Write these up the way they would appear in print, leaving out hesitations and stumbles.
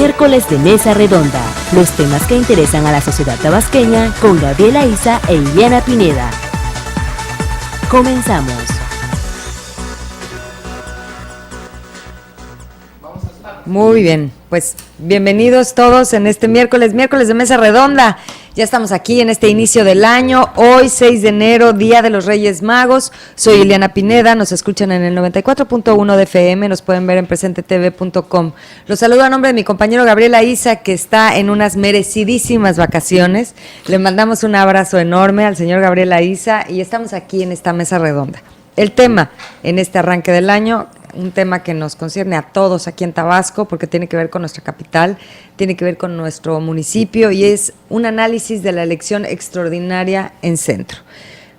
Miércoles de Mesa Redonda, los temas que interesan a la sociedad tabasqueña con Gabriela Isa e Iliana Pineda. Comenzamos. Muy bien, pues bienvenidos todos en este miércoles de Mesa Redonda. Ya estamos aquí en este inicio del año, hoy 6 de enero, Día de los Reyes Magos. Soy Iliana Pineda, nos escuchan en el 94.1 de FM, nos pueden ver en presentetv.com. Los saludo a nombre de mi compañero Gabriela Isa, que está en unas merecidísimas vacaciones. Le mandamos un abrazo enorme al señor Gabriela Isa y estamos aquí en esta Mesa Redonda. El tema en este arranque del año, un tema que nos concierne a todos aquí en Tabasco, porque tiene que ver con nuestra capital, tiene que ver con nuestro municipio y es un análisis de la elección extraordinaria en Centro.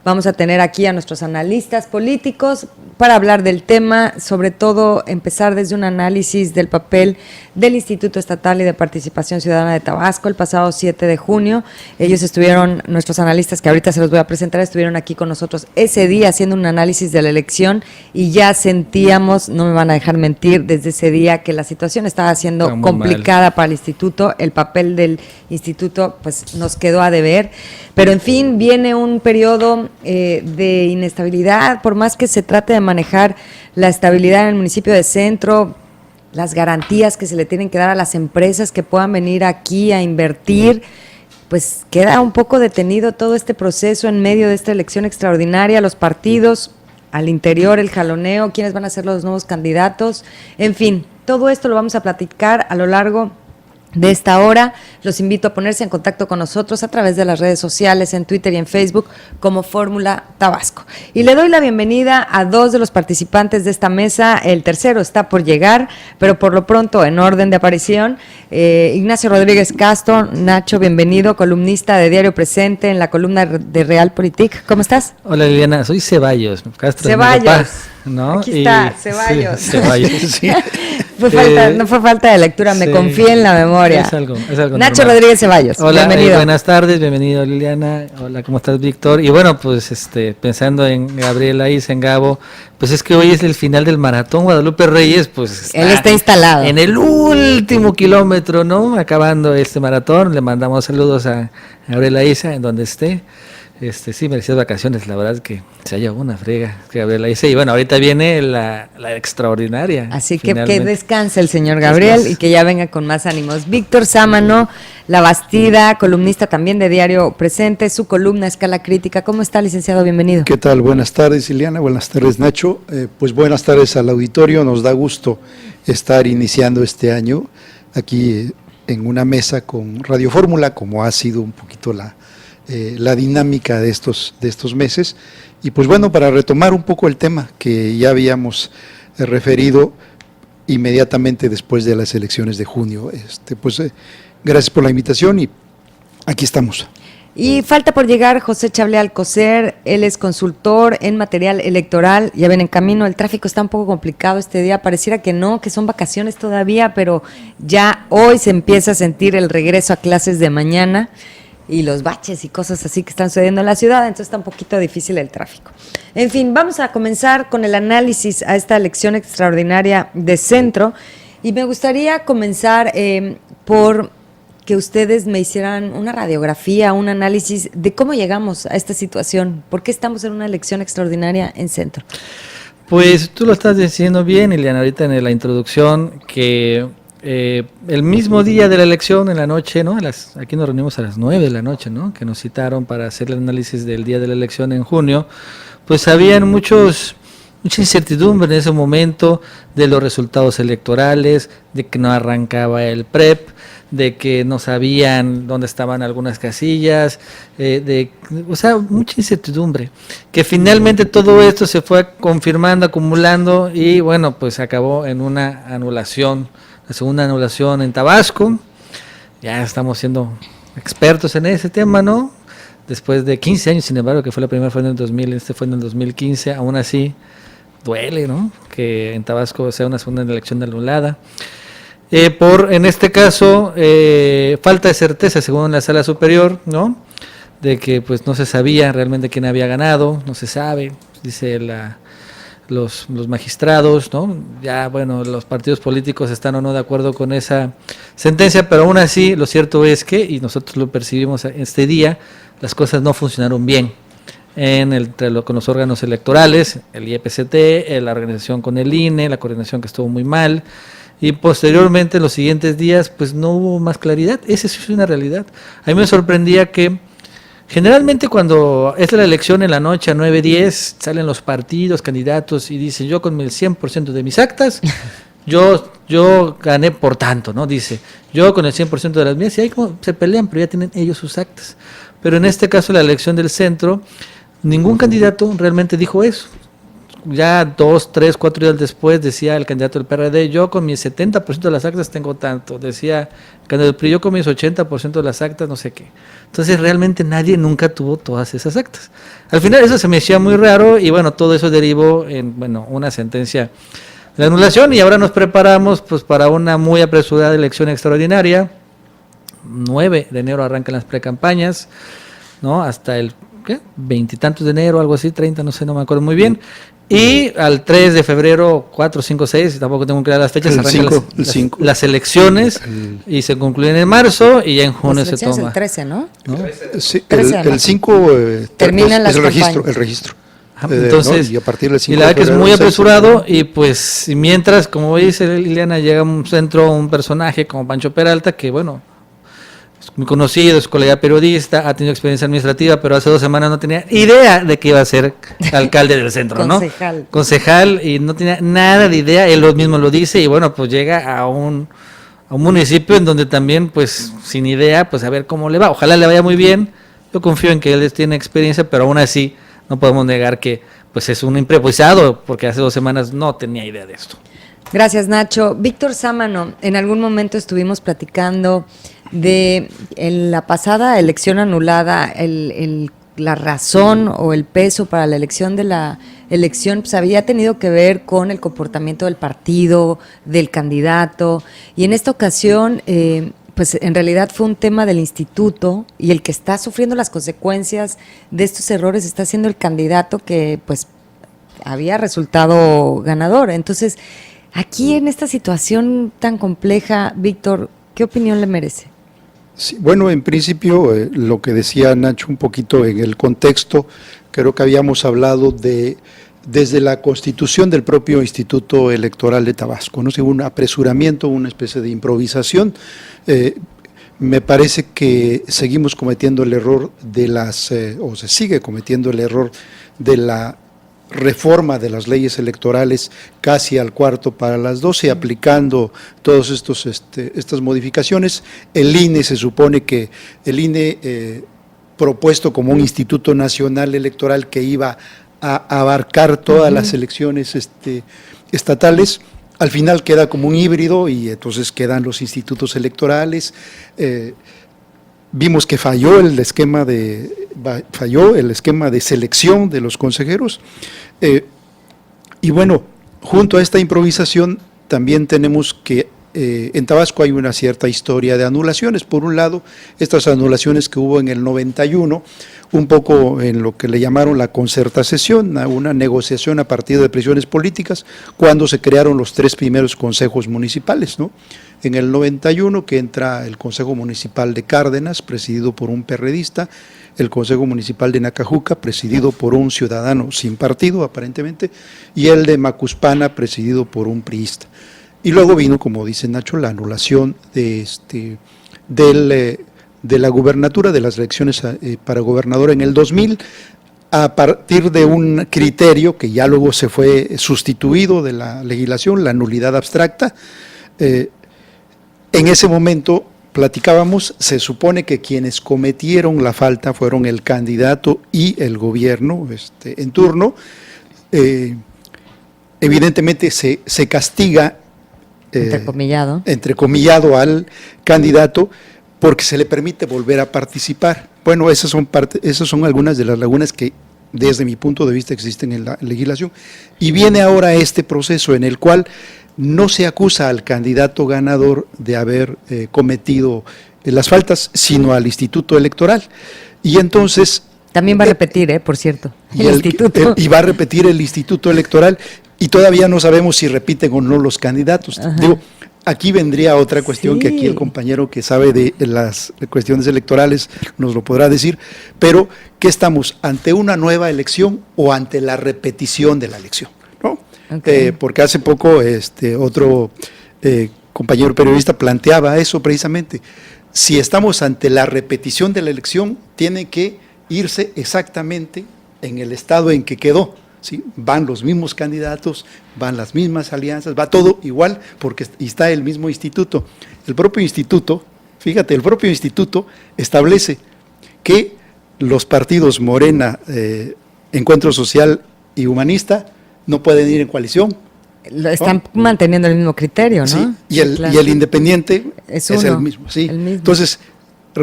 Vamos a tener aquí a nuestros analistas políticos para hablar del tema, sobre todo empezar desde un análisis del papel del Instituto Estatal y de Participación Ciudadana de Tabasco el pasado 7 de junio. Ellos estuvieron, nuestros analistas que ahorita se los voy a presentar, estuvieron aquí con nosotros ese día haciendo un análisis de la elección y ya sentíamos, no me van a dejar mentir, desde ese día que la situación estaba siendo complicada para el instituto, el papel del instituto pues nos quedó a deber, pero en fin, viene un periodo de inestabilidad, por más que se trate de manejar la estabilidad en el municipio de Centro, las garantías que se le tienen que dar a las empresas que puedan venir aquí a invertir, pues queda un poco detenido todo este proceso en medio de esta elección extraordinaria, los partidos, al interior el jaloneo, quiénes van a ser los nuevos candidatos, en fin, todo esto lo vamos a platicar a lo largo de esta hora. Los invito a ponerse en contacto con nosotros a través de las redes sociales, en Twitter y en Facebook, como Fórmula Tabasco. Y le doy la bienvenida a dos de los participantes de esta mesa, el tercero está por llegar, pero por lo pronto, en orden de aparición, Ignacio Rodríguez Castro. Nacho, bienvenido, columnista de Diario Presente en la columna de Realpolitik. ¿Cómo estás? Hola Liliana, soy Ceballos. Castro Ceballos, ¿no? Aquí está, Ceballos. Sí, Ceballos, sí. No fue falta de lectura, me confié en la memoria. Es algo Nacho normal. Rodríguez Ceballos, hola, bienvenido. Buenas tardes, bienvenido Liliana. Hola, ¿cómo estás, Víctor? Y bueno, pues pensando en Gabriela Isa, en Gabo, pues es que hoy es el final del maratón Guadalupe Reyes, pues él está instalado en el último kilómetro, ¿no? Acabando este maratón, le mandamos saludos a Gabriela Isa, en donde esté. Sí, merecidas vacaciones, la verdad es que se haya una frega, Gabriela dice, y bueno, ahorita viene la extraordinaria. Así que descanse el señor Gabriel y que ya venga con más ánimos. Víctor Sámano, La Bastida, columnista también de Diario Presente, su columna Escala Crítica. ¿Cómo está, licenciado? Bienvenido. ¿Qué tal? Buenas tardes, Ileana, buenas tardes, Nacho. Pues buenas tardes al auditorio, nos da gusto estar iniciando este año aquí en una mesa con Radio Fórmula, como ha sido un poquito la dinámica de estos meses, y pues bueno, para retomar un poco el tema que ya habíamos referido inmediatamente después de las elecciones de junio, gracias por la invitación y aquí estamos. Y falta por llegar José Chablé Alcocer, él es consultor en material electoral, ya ven en camino, el tráfico está un poco complicado este día, pareciera que no, que son vacaciones todavía, pero ya hoy se empieza a sentir el regreso a clases de mañana, y los baches y cosas así que están sucediendo en la ciudad, entonces está un poquito difícil el tráfico. En fin, vamos a comenzar con el análisis a esta elección extraordinaria de Centro, y me gustaría comenzar por que ustedes me hicieran una radiografía, un análisis de cómo llegamos a esta situación, por qué estamos en una elección extraordinaria en Centro. Pues tú lo estás diciendo bien, Eliana, ahorita en la introducción, que el mismo día de la elección, en la noche, ¿no? Aquí nos reunimos a las 9 de la noche, ¿no? Que nos citaron para hacer el análisis del día de la elección en junio, pues habían mucha incertidumbre en ese momento de los resultados electorales, de que no arrancaba el PREP, de que no sabían dónde estaban algunas casillas, mucha incertidumbre, que finalmente todo esto se fue confirmando, acumulando y bueno, pues acabó en una anulación, la segunda anulación en Tabasco. Ya estamos siendo expertos en ese tema, ¿no? Después de 15 años, sin embargo, que fue la primera, fue en el 2000, fue en el 2015, aún así duele, ¿no? Que en Tabasco sea una segunda elección anulada. En este caso, falta de certeza, según la Sala Superior, ¿no? De que pues no se sabía realmente quién había ganado, no se sabe, dice los magistrados, ¿no? Ya, bueno, los partidos políticos están o no de acuerdo con esa sentencia, pero aún así lo cierto es que, y nosotros lo percibimos este día, las cosas no funcionaron bien con los órganos electorales, el IEPCT, la organización con el INE, la coordinación que estuvo muy mal, y posteriormente en los siguientes días pues no hubo más claridad. Esa sí es una realidad. A mí me sorprendía que generalmente cuando es la elección en la noche a 9:10 salen los partidos, candidatos y dicen yo con el 100% de mis actas, yo gané por tanto, ¿no? Dice, yo con el 100% de las mías, y ahí como se pelean, pero ya tienen ellos sus actas. Pero en este caso la elección del centro, ningún candidato realmente dijo eso. Ya 2, 3, 4 días después decía el candidato del PRD, yo con mi 70% de las actas tengo tanto. Decía el candidato del PRI, yo con mis 80% de las actas no sé qué. Entonces realmente nadie nunca tuvo todas esas actas. Al final eso se me hacía muy raro y bueno, todo eso derivó en una sentencia de anulación y ahora nos preparamos pues para una muy apresurada elección extraordinaria. 9 de enero arrancan las precampañas, ¿no? Hasta el veintitantos de enero, algo así, 30, no sé, no me acuerdo muy bien. Y al 3 de febrero, 4, 5, 6, tampoco tengo que dar las fechas, arrancan las elecciones y se concluyen en marzo y ya en junio se toma. El 13, ¿no? Sí, el 5 terminan las el registro. Entonces, ¿no? Y a partir del 5 y la verdad que es muy 6, apresurado y pues mientras, como dice Liliana, llega a un centro un personaje como Pancho Peralta que bueno, es muy conocido, es colega periodista, ha tenido experiencia administrativa, pero hace 2 semanas no tenía idea de que iba a ser alcalde del centro, ¿no? Concejal, y no tenía nada de idea, él mismo lo dice, y bueno, pues llega a un municipio en donde también, pues, sin idea, pues a ver cómo le va. Ojalá le vaya muy bien, yo confío en que él tiene experiencia, pero aún así no podemos negar que, pues, es un improvisado, porque hace 2 semanas no tenía idea de esto. Gracias, Nacho. Víctor Sámano, en algún momento estuvimos platicando de en la pasada elección anulada, la razón o el peso para la elección de la elección pues había tenido que ver con el comportamiento del partido, del candidato, y en esta ocasión pues en realidad fue un tema del instituto, y el que está sufriendo las consecuencias de estos errores está siendo el candidato que pues había resultado ganador. Entonces, aquí en esta situación tan compleja, Víctor, ¿qué opinión le merece? Sí, bueno, en principio, lo que decía Nacho un poquito en el contexto, creo que habíamos hablado desde la constitución del propio Instituto Electoral de Tabasco, ¿no? Sí, un apresuramiento, una especie de improvisación. Me parece que seguimos cometiendo el error o se sigue cometiendo el error de la reforma de las leyes electorales casi al cuarto para las 12, aplicando todas estas modificaciones. El INE, se supone que el INE propuesto como un instituto nacional electoral que iba a abarcar todas las elecciones estatales, al final queda como un híbrido y entonces quedan los institutos electorales. Vimos que falló el esquema de selección de los consejeros, y bueno, junto a esta improvisación también tenemos que en Tabasco hay una cierta historia de anulaciones. Por un lado, estas anulaciones que hubo en el 91, un poco en lo que le llamaron la concertación, una negociación a partir de presiones políticas, cuando se crearon los 3 primeros consejos municipales, ¿no? En el 91 que entra el Consejo Municipal de Cárdenas, presidido por un perredista, el Consejo Municipal de Nacajuca, presidido por un ciudadano sin partido aparentemente, y el de Macuspana, presidido por un priista. Y luego vino, como dice Nacho, la anulación de la gubernatura, de las elecciones para gobernador en el 2000, a partir de un criterio que ya luego se fue sustituido de la legislación, la nulidad abstracta. En ese momento platicábamos, se supone que quienes cometieron la falta fueron el candidato y el gobierno en turno. Evidentemente se castiga entrecomillado al candidato porque se le permite volver a participar. Bueno, esas son algunas de las lagunas que desde mi punto de vista existen en la legislación. Y viene ahora este proceso en el cual no se acusa al candidato ganador de haber cometido las faltas, sino al Instituto Electoral. Y entonces También va a repetir, por cierto, y el instituto. y va a repetir el Instituto Electoral, y todavía no sabemos si repiten o no los candidatos. Ajá. Digo, aquí vendría otra cuestión que aquí Sí. el compañero que sabe de las cuestiones electorales nos lo podrá decir, pero ¿qué estamos? ¿Ante una nueva elección o ante la repetición de la elección? ¿No? Ok. Porque hace poco otro compañero periodista planteaba eso precisamente. Si estamos ante la repetición de la elección, tiene que irse exactamente en el estado en que quedó. ¿Sí? Van los mismos candidatos, van las mismas alianzas, va todo igual porque está el mismo instituto. El propio instituto, fíjate, el propio instituto establece que los partidos Morena, Encuentro Social y Humanista no pueden ir en coalición. Están manteniendo el mismo criterio, ¿no? Sí, y Sí, el, claro. y el independiente Es es uno, el mismo, sí. el mismo. Entonces,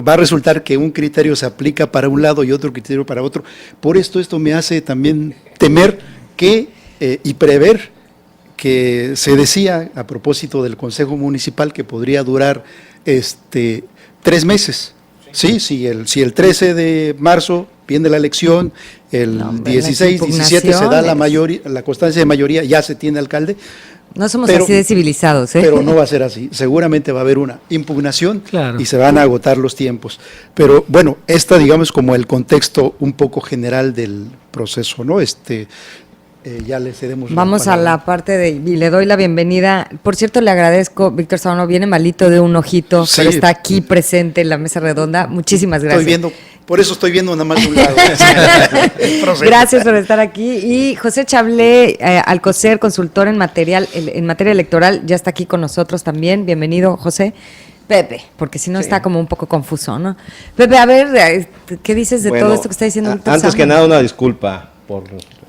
va a resultar que un criterio se aplica para un lado y otro criterio para otro. Por esto me hace también temer que y prever que se decía a propósito del Consejo Municipal que podría durar 3 meses. Sí, si el 13 de marzo viene la elección, el No, hombre, 16, las 17 se da la impugnaciones. mayoría, la constancia de mayoría, ya se tiene alcalde. No somos pero- así de civilizados, ¿eh? Pero no va a ser así. Seguramente va a haber una impugnación Claro. y se van a agotar los tiempos. Pero bueno, digamos como el contexto un poco general del proceso, ¿no? Ya le cedemos. Vamos a palabra. la parte y le doy la bienvenida. Por cierto, le agradezco, Víctor Sábano, viene malito de un ojito, Sí. pero está aquí presente en la mesa redonda. Muchísimas gracias. Por eso estoy viendo nada más de un lado. Procede. Gracias por estar aquí. Y José Chablé, Alcocer, consultor en materia electoral, ya está aquí con nosotros también. Bienvenido, José. Pepe, porque si no Sí. está como un poco confuso, ¿no? Pepe, a ver, ¿qué dices de Bueno, todo esto que está diciendo Víctor antes que Sábano? nada, una disculpa por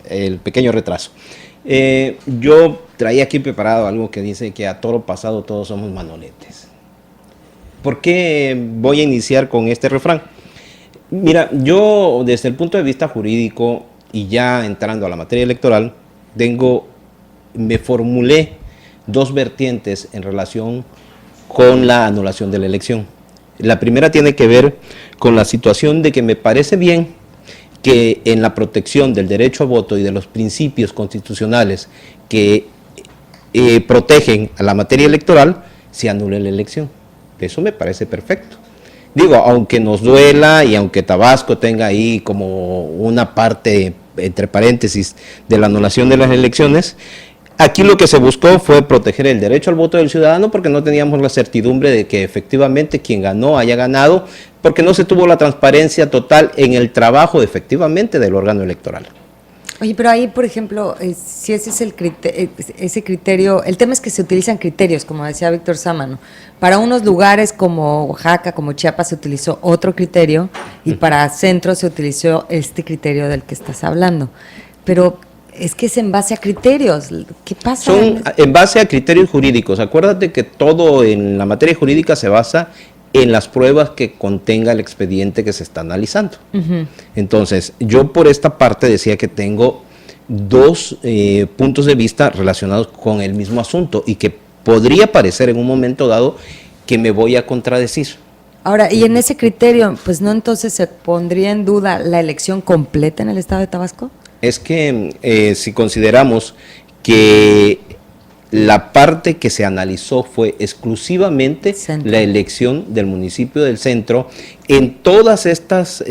el pequeño retraso. Yo traía aquí preparado algo que dice que a toro pasado todos somos manoletes. ¿Por qué voy a iniciar con este refrán? Mira, yo desde el punto de vista jurídico y ya entrando a la materia electoral, me formulé 2 vertientes en relación con la anulación de la elección. La primera tiene que ver con la situación de que me parece bien que en la protección del derecho a voto y de los principios constitucionales que protegen a la materia electoral, se anule la elección. Eso me parece perfecto. Digo, aunque nos duela y aunque Tabasco tenga ahí como una parte, entre paréntesis, de la anulación de las elecciones, aquí lo que se buscó fue proteger el derecho al voto del ciudadano porque no teníamos la certidumbre de que efectivamente quien ganó haya ganado, porque no se tuvo la transparencia total en el trabajo efectivamente del órgano electoral. Oye, pero ahí, por ejemplo, si ese es ese criterio, el tema es que se utilizan criterios, como decía Víctor Sámano. Para unos lugares como Oaxaca, como Chiapas, se utilizó otro criterio y para centros se utilizó este criterio del que estás hablando. Pero es que es en base a criterios. ¿Qué pasa? Son en base a criterios jurídicos. Acuérdate que todo en la materia jurídica se basa en las pruebas que contenga el expediente que se está analizando. Ujú. Entonces, yo por esta parte decía que tengo 2 puntos de vista relacionados con el mismo asunto y que podría parecer en un momento dado que me voy a contradecir. Ahora, y en ese criterio, pues no entonces se pondría en duda la elección completa en el estado de Tabasco. Es que si consideramos que la parte que se analizó fue exclusivamente Centro. la elección del municipio del centro en todas estas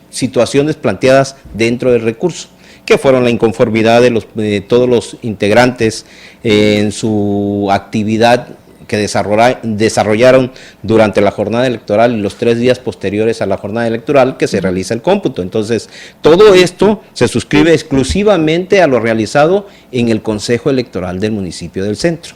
situaciones planteadas dentro del recurso, que fueron la inconformidad de todos los integrantes en su actividad que desarrollaron durante la jornada electoral y los 3 días posteriores a la jornada electoral que se realiza el cómputo. Entonces, todo esto se suscribe exclusivamente a lo realizado en el Consejo Electoral del municipio del centro,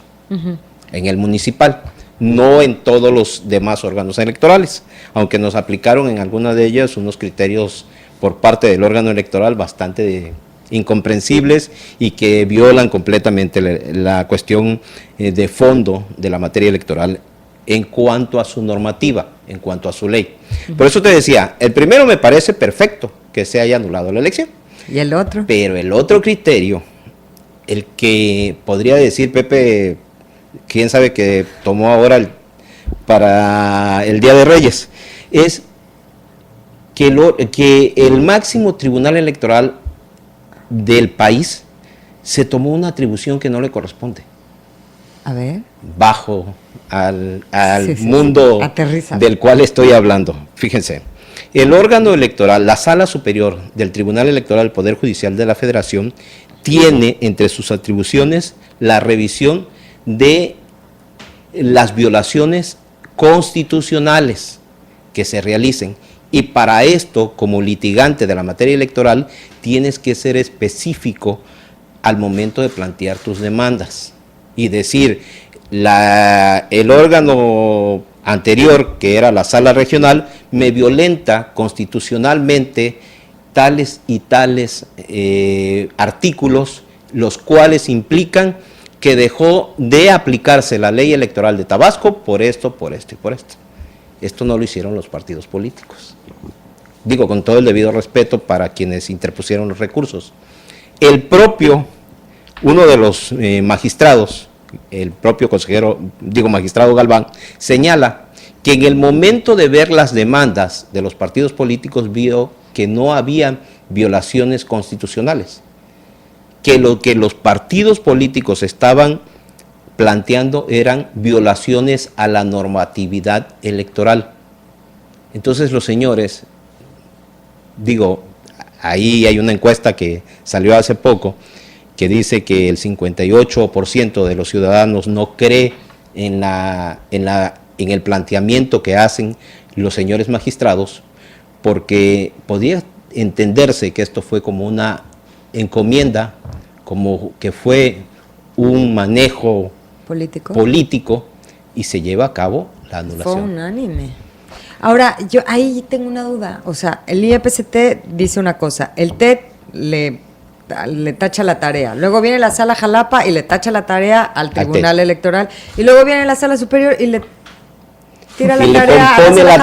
en el municipal, no en todos los demás órganos electorales, aunque nos aplicaron en algunas de ellas unos criterios por parte del órgano electoral bastante incomprensibles y que violan completamente la cuestión de fondo de la materia electoral en cuanto a su normativa, en cuanto a su ley. Por eso te decía, el primero me parece perfecto que se haya anulado la elección, ¿Y el otro? pero el otro criterio, el que podría decir Pepe, quién sabe que tomó ahora para el Día de Reyes, es que el máximo tribunal electoral del país se tomó una atribución que no le corresponde, A ver. bajo al Sí, sí, mundo sí. Aterriza. del cual estoy hablando. Fíjense, el órgano electoral, la Sala Superior del Tribunal Electoral del Poder Judicial de la Federación, tiene entre sus atribuciones la revisión de las violaciones constitucionales que se realicen. Y para esto, como litigante de la materia electoral, tienes que ser específico al momento de plantear tus demandas y decir, el órgano anterior, que era la sala regional, me violenta constitucionalmente tales y tales artículos, los cuales implican que dejó de aplicarse la ley electoral de Tabasco por esto, por esto y por esto. Esto no lo hicieron los partidos políticos. Digo, con todo el debido respeto para quienes interpusieron los recursos. Uno de los magistrados, el propio magistrado Galván, señala que en el momento de ver las demandas de los partidos políticos vio que no había violaciones constitucionales, que lo que los partidos políticos estaban planteando eran violaciones a la normatividad electoral. Entonces los señores, ahí hay una encuesta que salió hace poco, que dice que el 58% de los ciudadanos no cree en el planteamiento que hacen los señores magistrados, porque podría entenderse que esto fue como una encomienda, como que fue un manejo político y se lleva a cabo la anulación. Fue unánime. Ahora, yo ahí tengo una duda. O sea, el IEPCT dice una cosa, el TET le tacha la tarea, luego viene la Sala Jalapa y le tacha la tarea al Tribunal Electoral, y luego viene la Sala Superior y le tira la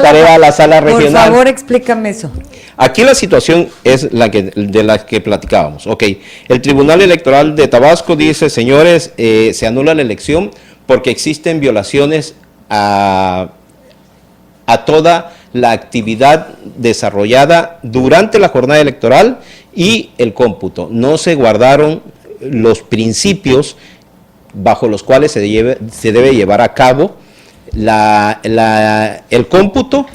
tarea a la Sala Regional. Por favor, explícame eso. Aquí la situación es de la que platicábamos. Ok, el Tribunal Electoral de Tabasco dice, señores, se anula la elección porque existen violaciones a toda la actividad desarrollada durante la jornada electoral y el cómputo. No se guardaron los principios bajo los cuales se debe llevar a cabo el cómputo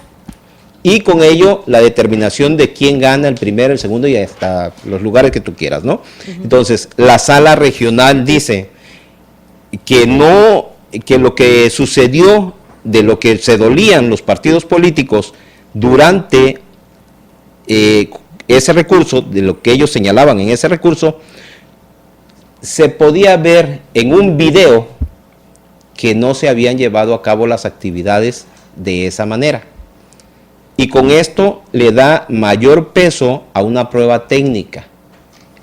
y con ello la determinación de quién gana el primero, el segundo y hasta los lugares que tú quieras, ¿no? Entonces, la sala regional dice que lo que sucedió, de lo que se dolían los partidos políticos durante ese recurso, de lo que ellos señalaban en ese recurso, se podía ver en un video que no se habían llevado a cabo las actividades de esa manera. Y con esto le da mayor peso a una prueba técnica.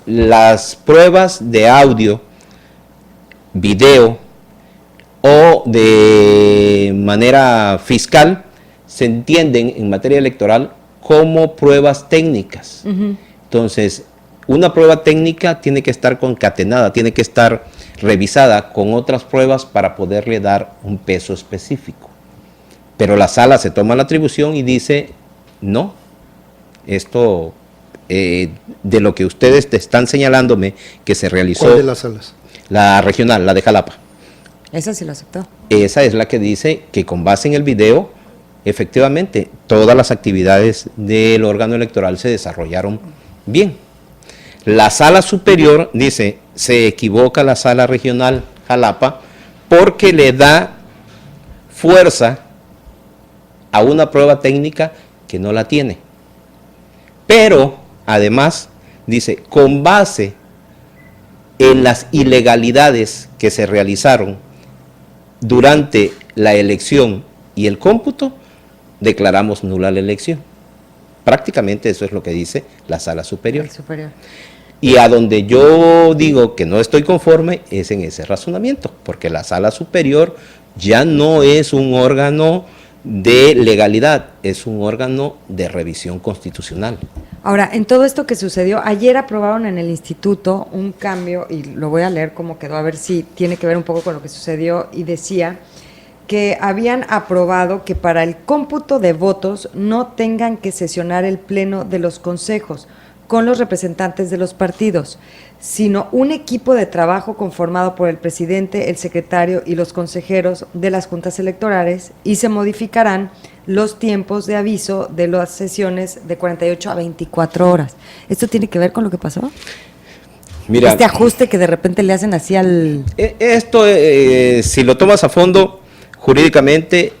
Las pruebas de audio, video o de manera fiscal se entienden en materia electoral como pruebas técnicas. Entonces, una prueba técnica tiene que estar concatenada, tiene que estar revisada con otras pruebas para poderle dar un peso específico. Pero la sala se toma la atribución y dice, no, esto de lo que ustedes te están señalándome que se realizó. ¿Cuál de las salas? La regional, la de Jalapa. Esa sí lo aceptó. Esa es la que dice que con base en el video, efectivamente, todas las actividades del órgano electoral se desarrollaron bien. La sala superior dice, se equivoca la sala regional Jalapa porque le da fuerza a una prueba técnica que no la tiene. Pero, además, dice, con base en las ilegalidades que se realizaron durante la elección y el cómputo, declaramos nula la elección. Prácticamente eso es lo que dice la sala superior. El superior. Y a donde yo digo que no estoy conforme es en ese razonamiento, porque la sala superior ya no es un órgano de legalidad, es un órgano de revisión constitucional. Ahora, en todo esto que sucedió, ayer aprobaron en el instituto un cambio, y lo voy a leer cómo quedó, a ver si tiene que ver un poco con lo que sucedió, y decía que habían aprobado que para el cómputo de votos no tengan que sesionar el pleno de los consejos con los representantes de los partidos, sino un equipo de trabajo conformado por el presidente, el secretario y los consejeros de las juntas electorales, y se modificarán los tiempos de aviso de las sesiones de 48 a 24 horas. ¿Esto tiene que ver con lo que pasó? Mira, Este ajuste que de repente le hacen así al... esto, si lo tomas a fondo, jurídicamente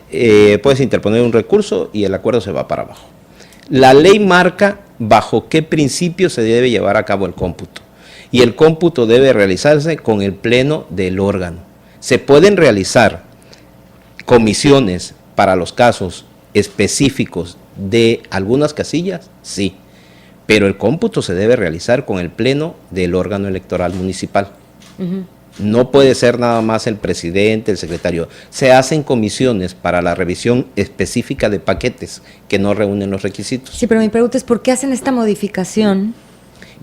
puedes interponer un recurso y el acuerdo se va para abajo. La ley marca bajo qué principio se debe llevar a cabo el cómputo. Y el cómputo debe realizarse con el pleno del órgano. Se pueden realizar comisiones para los casos específicos de algunas casillas, sí, pero el cómputo se debe realizar con el pleno del órgano electoral municipal. No puede ser nada más el presidente, el secretario. Se hacen comisiones para la revisión específica de paquetes que no reúnen los requisitos Sí, pero mi pregunta es, ¿por qué hacen esta modificación?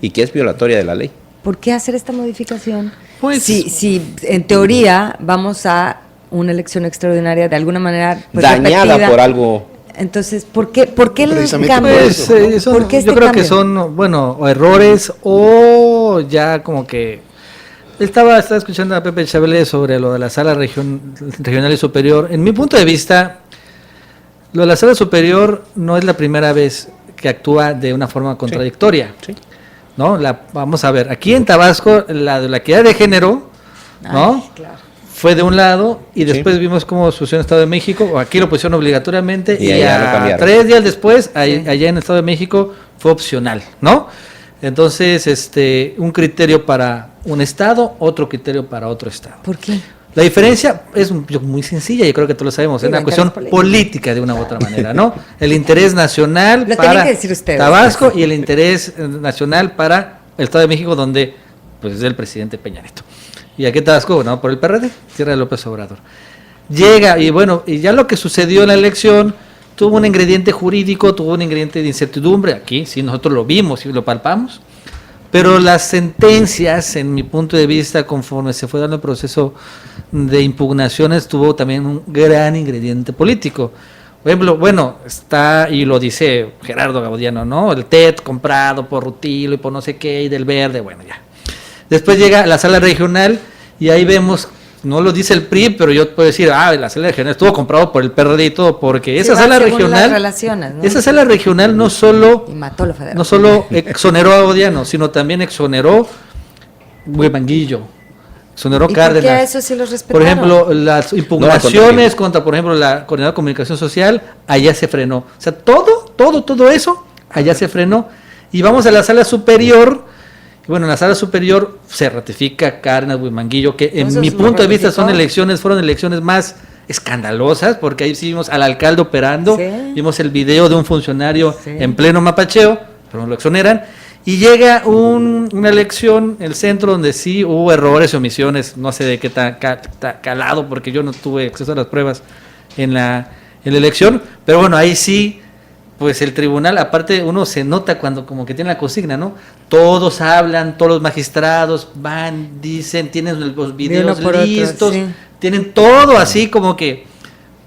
y que es violatoria de la ley. ¿Por qué hacer esta modificación? Pues- si en teoría vamos a una elección extraordinaria de alguna manera pues, Dañada repetida, por algo. Entonces, ¿por qué el Precisamente cambio? por Pues, ¿Por qué este yo creo que cambio? son, bueno, o errores o ya como que... Estaba escuchando a Pepe Chabelet sobre lo de la sala regional y superior. En mi punto de vista, lo de la sala superior no es la primera vez que actúa de una forma contradictoria. Sí. ¿No? Vamos a ver, aquí en Tabasco, la de la equidad de género, ¿no? Ay, claro. Fue de un lado y Sí. después vimos cómo sucedió en el Estado de México, o aquí lo pusieron obligatoriamente Y y, allá lo cambiaron. 3 días después, allá en el Estado de México, fue opcional, ¿no? Entonces, un criterio para un estado, otro criterio para otro estado. ¿Por qué? La diferencia es muy sencilla, yo creo que todos lo sabemos, Sí, es una la cuestión interés política de una u otra manera, ¿no? El interés nacional Lo tienen para que decir ustedes. Tabasco y el interés nacional para el Estado de México, donde pues es el presidente Peña Nieto. Y aquí en Tabasco, gobernado por el PRD, Tierra de López Obrador. Llega, y bueno, y ya lo que sucedió en la elección tuvo un ingrediente jurídico, tuvo un ingrediente de incertidumbre, aquí sí nosotros lo vimos y lo palpamos, pero las sentencias, en mi punto de vista, conforme se fue dando el proceso de impugnaciones, tuvo también un gran ingrediente político. Por ejemplo, bueno, está, y lo dice Gerardo Gaudiano, ¿no? El TED comprado por Rutilo y por no sé qué, y del Verde, bueno, ya. Después llega a la sala regional y ahí vemos, no lo dice el PRI, pero yo puedo decir, la sala regional estuvo comprado por el PRD y todo, porque esa va sala según las regional, relaciones, ¿no? esa sala regional no solo Y mató lo federal. no solo exoneró a Gaudiano, sino también exoneró Huemanguillo, exoneró ¿Y por qué a Cárdenas. eso sí los Por respetaron? ejemplo, las No, impugnaciones contra, por ejemplo, la Coordinadora de Comunicación Social, allá se frenó. O sea, todo eso, allá se frenó. Y vamos a la sala superior. Y bueno, en la sala superior se ratifica Cárdenas, Huemanguillo, que en Eso mi se punto de vista ratificó. fueron elecciones más escandalosas, porque ahí sí vimos al alcalde operando, Sí. vimos el video de un funcionario Sí. en pleno mapacheo, pero no lo exoneran. Y llega una elección, el centro, donde sí hubo errores y omisiones, no sé de qué tan calado, porque yo no tuve acceso a las pruebas en la elección, pero bueno, ahí sí, pues el tribunal, aparte uno se nota cuando como que tiene la consigna, ¿no? Todos hablan, todos los magistrados van, dicen, tienen los videos por otro, listos, sí. tienen todo así como que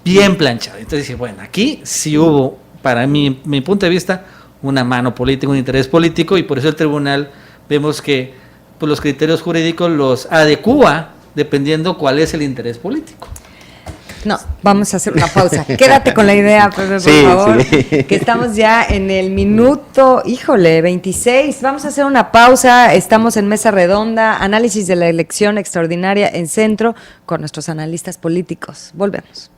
bien planchado. Entonces dice, bueno, aquí sí hubo, para mi punto de vista, una mano política, un interés político, y por eso el tribunal vemos que pues, los criterios jurídicos los adecúa dependiendo cuál es el interés político. No, vamos a hacer una pausa. Quédate con la idea, Pepe, por Sí, favor. sí. Que estamos ya en el minuto, 26. Vamos a hacer una pausa. Estamos en Mesa Redonda, análisis de la elección extraordinaria en Centro con nuestros analistas políticos. Volvemos.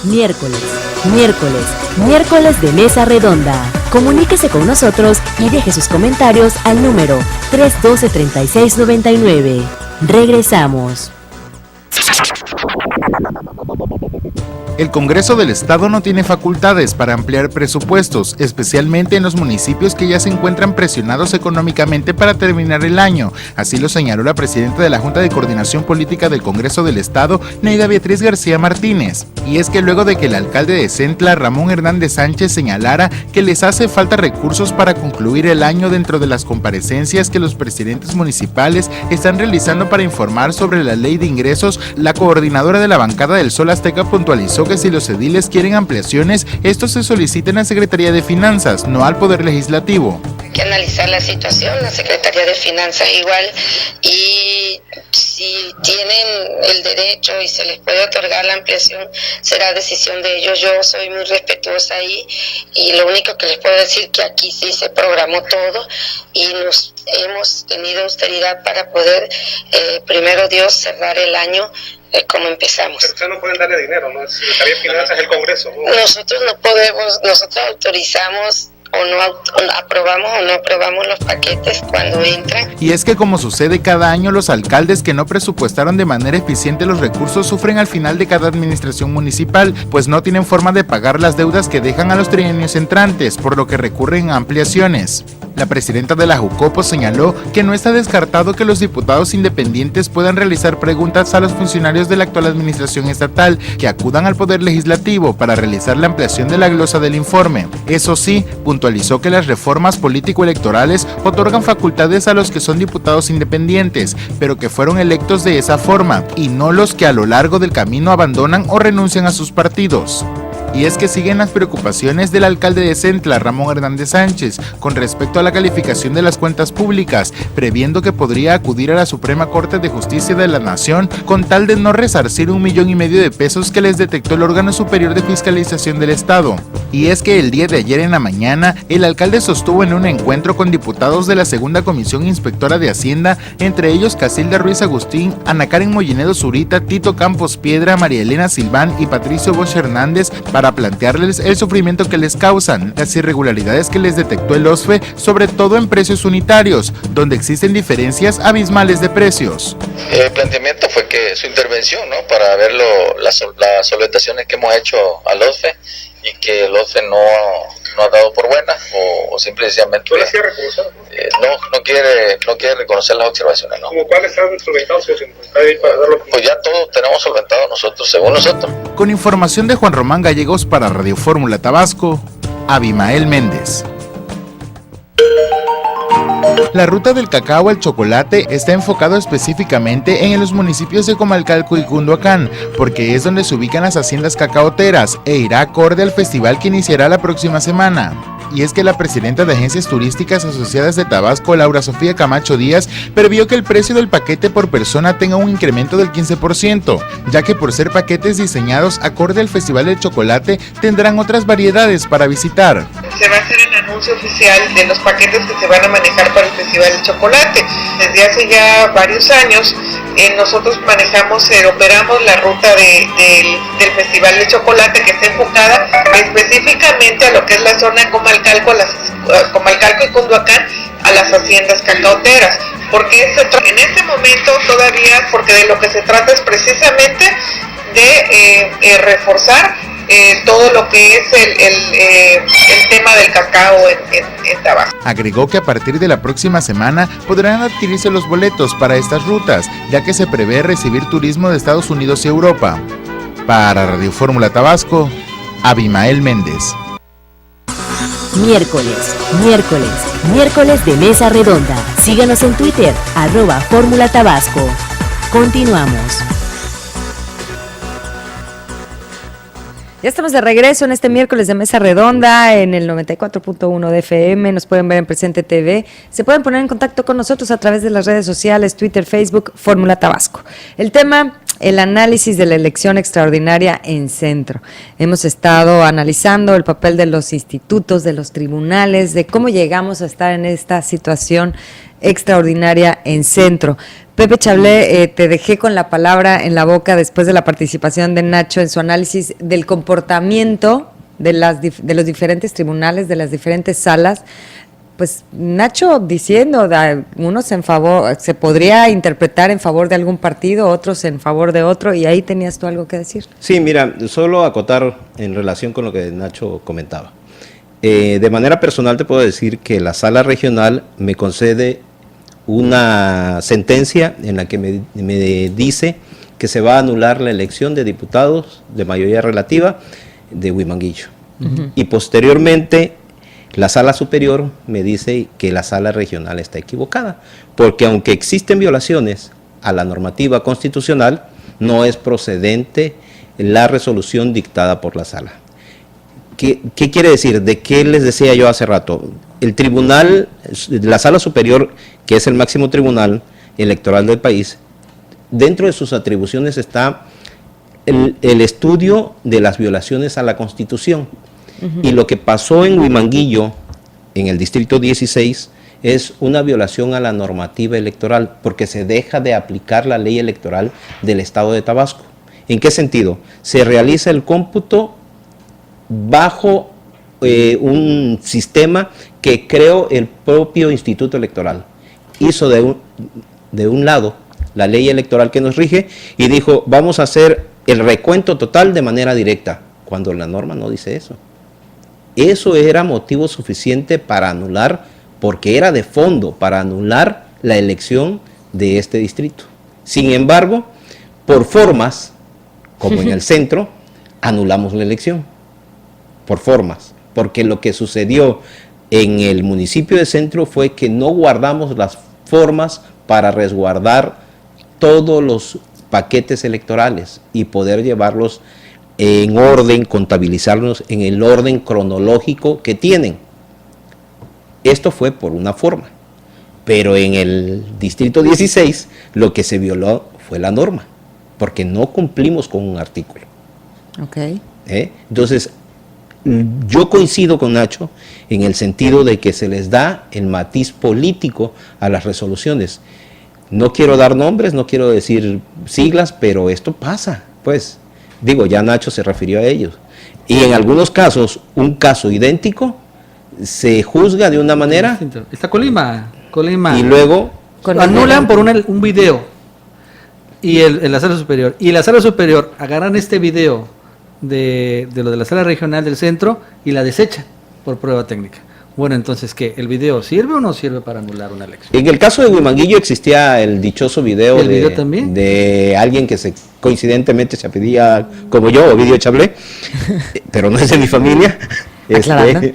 Miércoles de Mesa Redonda. Comuníquese con nosotros y deje sus comentarios al número 312-3699. Regresamos. El Congreso del Estado no tiene facultades para ampliar presupuestos, especialmente en los municipios que ya se encuentran presionados económicamente para terminar el año. Así lo señaló la presidenta de la Junta de Coordinación Política del Congreso del Estado, Neida Beatriz García Martínez. Y es que luego de que el alcalde de Centla, Ramón Hernández Sánchez, señalara que les hace falta recursos para concluir el año dentro de las comparecencias que los presidentes municipales están realizando para informar sobre la ley de ingresos, la coordinadora de la bancada del Sol Azteca puntualizó que si los ediles quieren ampliaciones, estos se soliciten a Secretaría de Finanzas, no al Poder Legislativo. Hay que analizar la situación, la Secretaría de Finanzas igual, y si tienen el derecho y se les puede otorgar la ampliación, será decisión de ellos. Yo soy muy respetuosa ahí y lo único que les puedo decir que aquí sí se programó todo y nos hemos tenido austeridad para poder, primero Dios, cerrar el año como empezamos. Pero ustedes no pueden darle dinero, ¿no? Secretaría de Finanzas es el Congreso, ¿no? Nosotros no podemos, nosotros autorizamos o no aprobamos o no aprobamos los paquetes cuando entran. Y es que como sucede cada año, los alcaldes que no presupuestaron de manera eficiente los recursos sufren al final de cada administración municipal, pues no tienen forma de pagar las deudas que dejan a los trienios entrantes, por lo que recurren a ampliaciones. La presidenta de la Jucopo señaló que no está descartado que los diputados independientes puedan realizar preguntas a los funcionarios de la actual administración estatal que acudan al Poder Legislativo para realizar la ampliación de la glosa del informe. Eso sí, puntualizó que las reformas político-electorales otorgan facultades a los que son diputados independientes, pero que fueron electos de esa forma, y no los que a lo largo del camino abandonan o renuncian a sus partidos. Y es que siguen las preocupaciones del alcalde de Centla, Ramón Hernández Sánchez, con respecto a la calificación de las cuentas públicas, previendo que podría acudir a la Suprema Corte de Justicia de la Nación con tal de no resarcir 1,5 millones de pesos que les detectó el órgano superior de fiscalización del Estado. Y es que el día de ayer en la mañana, el alcalde sostuvo en un encuentro con diputados de la Segunda Comisión Inspectora de Hacienda, entre ellos Casilda Ruiz Agustín, Ana Karen Mollinedo Zurita, Tito Campos Piedra, María Elena Silván y Patricio Bosch Hernández, para plantearles el sufrimiento que les causan, las irregularidades que les detectó el OSFE, sobre todo en precios unitarios, donde existen diferencias abismales de precios. El planteamiento fue que su intervención, ¿no?, para ver las solventaciones que hemos hecho al OSFE y que el OSFE no ha dado por buena o simplemente no quiere reconocer las observaciones, ¿no? ¿Cómo cuáles están solventados? Pues ya todos tenemos solventado nosotros, según nosotros. Con información de Juan Román Gallegos para Radio Fórmula Tabasco, Abimael Méndez. La ruta del cacao al chocolate está enfocado específicamente en los municipios de Comalcalco y Cunduacán, porque es donde se ubican las haciendas cacaoteras e irá acorde al festival que iniciará la próxima semana. Y es que la presidenta de Agencias Turísticas Asociadas de Tabasco, Laura Sofía Camacho Díaz, previó que el precio del paquete por persona tenga un incremento del 15%, ya que por ser paquetes diseñados acorde al Festival del Chocolate, tendrán otras variedades para visitar. Se va a hacer el anuncio oficial de los paquetes que se van a manejar para el Festival del Chocolate. Desde hace ya varios años nosotros operamos la ruta del Festival del Chocolate, que está enfocada específicamente a lo que es la zona de Comalcalco y Cunduacán, a las haciendas cacaoteras. Porque en este momento todavía, porque de lo que se trata es precisamente de reforzar todo lo que es el tema del cacao en Tabasco. Agregó que a partir de la próxima semana podrán adquirirse los boletos para estas rutas, ya que se prevé recibir turismo de Estados Unidos y Europa. Para Radio Fórmula Tabasco, Abimael Méndez. Miércoles de Mesa Redonda. Síganos en Twitter, @Fórmula Tabasco. Continuamos. Ya estamos de regreso en este miércoles de Mesa Redonda en el 94.1 de FM. Nos pueden ver en Presente TV. Se pueden poner en contacto con nosotros a través de las redes sociales, Twitter, Facebook, Fórmula Tabasco. El tema, el análisis de la elección extraordinaria en Centro. Hemos estado analizando el papel de los institutos, de los tribunales, de cómo llegamos a estar en esta situación extraordinaria en Centro. Pepe Chablé, te dejé con la palabra en la boca después de la participación de Nacho en su análisis del comportamiento de los diferentes tribunales, de las diferentes salas, pues Nacho diciendo, unos en favor, se podría interpretar en favor de algún partido, otros en favor de otro, y ahí tenías tú algo que decir. Sí, mira, solo acotar en relación con lo que Nacho comentaba. De manera personal te puedo decir que la sala regional me concede una sentencia en la que me dice que se va a anular la elección de diputados de mayoría relativa de Huimanguillo. Y posteriormente la sala superior me dice que la sala regional está equivocada, porque aunque existen violaciones a la normativa constitucional, no es procedente la resolución dictada por la sala. ¿Qué quiere decir? ¿De qué les decía yo hace rato? El tribunal, la sala superior, que es el máximo tribunal electoral del país, dentro de sus atribuciones está el estudio de las violaciones a la Constitución. Y lo que pasó en Huimanguillo, en el distrito 16, es una violación a la normativa electoral, porque se deja de aplicar la ley electoral del estado de Tabasco. ¿En qué sentido? Se realiza el cómputo bajo un sistema que creó el propio Instituto Electoral. Hizo de un lado la ley electoral que nos rige y dijo, vamos a hacer el recuento total de manera directa, cuando la norma no dice eso. Eso era motivo suficiente para anular, porque era de fondo, para anular la elección de este distrito. Sin embargo, por formas, como en el centro, anulamos la elección. Por formas, porque lo que sucedió en el municipio de Centro fue que no guardamos las formas para resguardar todos los paquetes electorales y poder llevarlos en orden, contabilizarlos en el orden cronológico que tienen. Esto fue por una forma, pero en el distrito 16 lo que se violó fue la norma, porque no cumplimos con un artículo. Okay. Entonces, yo coincido con Nacho en el sentido de que se les da el matiz político a las resoluciones. No quiero dar nombres, no quiero decir siglas, pero esto pasa, pues. Digo, ya Nacho se refirió a ellos. Y en algunos casos, un caso idéntico se juzga de una manera. Está Colima. Y luego anulan por un video. Y en la sala superior. Y la sala superior agarran este video de lo de la sala regional del centro y la desechan por prueba técnica. Bueno, entonces, ¿qué? ¿El video sirve o no sirve para anular una elección? En el caso de Huimanguillo existía el dichoso video, de alguien que coincidentemente se apellía como yo, Ovidio Chablé, pero no es de mi familia.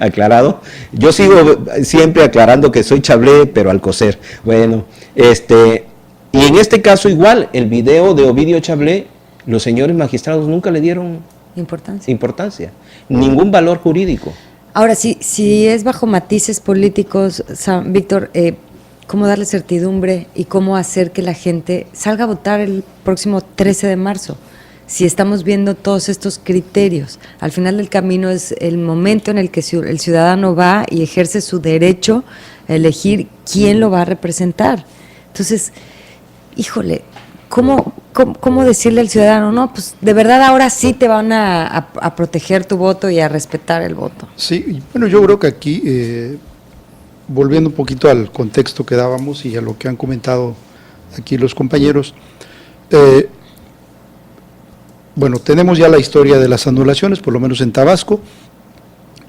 Aclarado. Yo sigo siempre aclarando que soy Chablé, pero Alcocer. Bueno, y en este caso igual, el video de Ovidio Chablé, los señores magistrados nunca le dieron importancia, ningún valor jurídico. Ahora, si es bajo matices políticos, Víctor, ¿cómo darle certidumbre y cómo hacer que la gente salga a votar el próximo 13 de marzo? Si estamos viendo todos estos criterios, al final del camino es el momento en el que el ciudadano va y ejerce su derecho a elegir quién lo va a representar. Entonces, híjole, ¿cómo decirle al ciudadano, no, pues de verdad ahora sí te van a proteger tu voto y a respetar el voto? Sí, bueno, yo creo que aquí, volviendo un poquito al contexto que dábamos y a lo que han comentado aquí los compañeros, bueno, tenemos ya la historia de las anulaciones, por lo menos en Tabasco.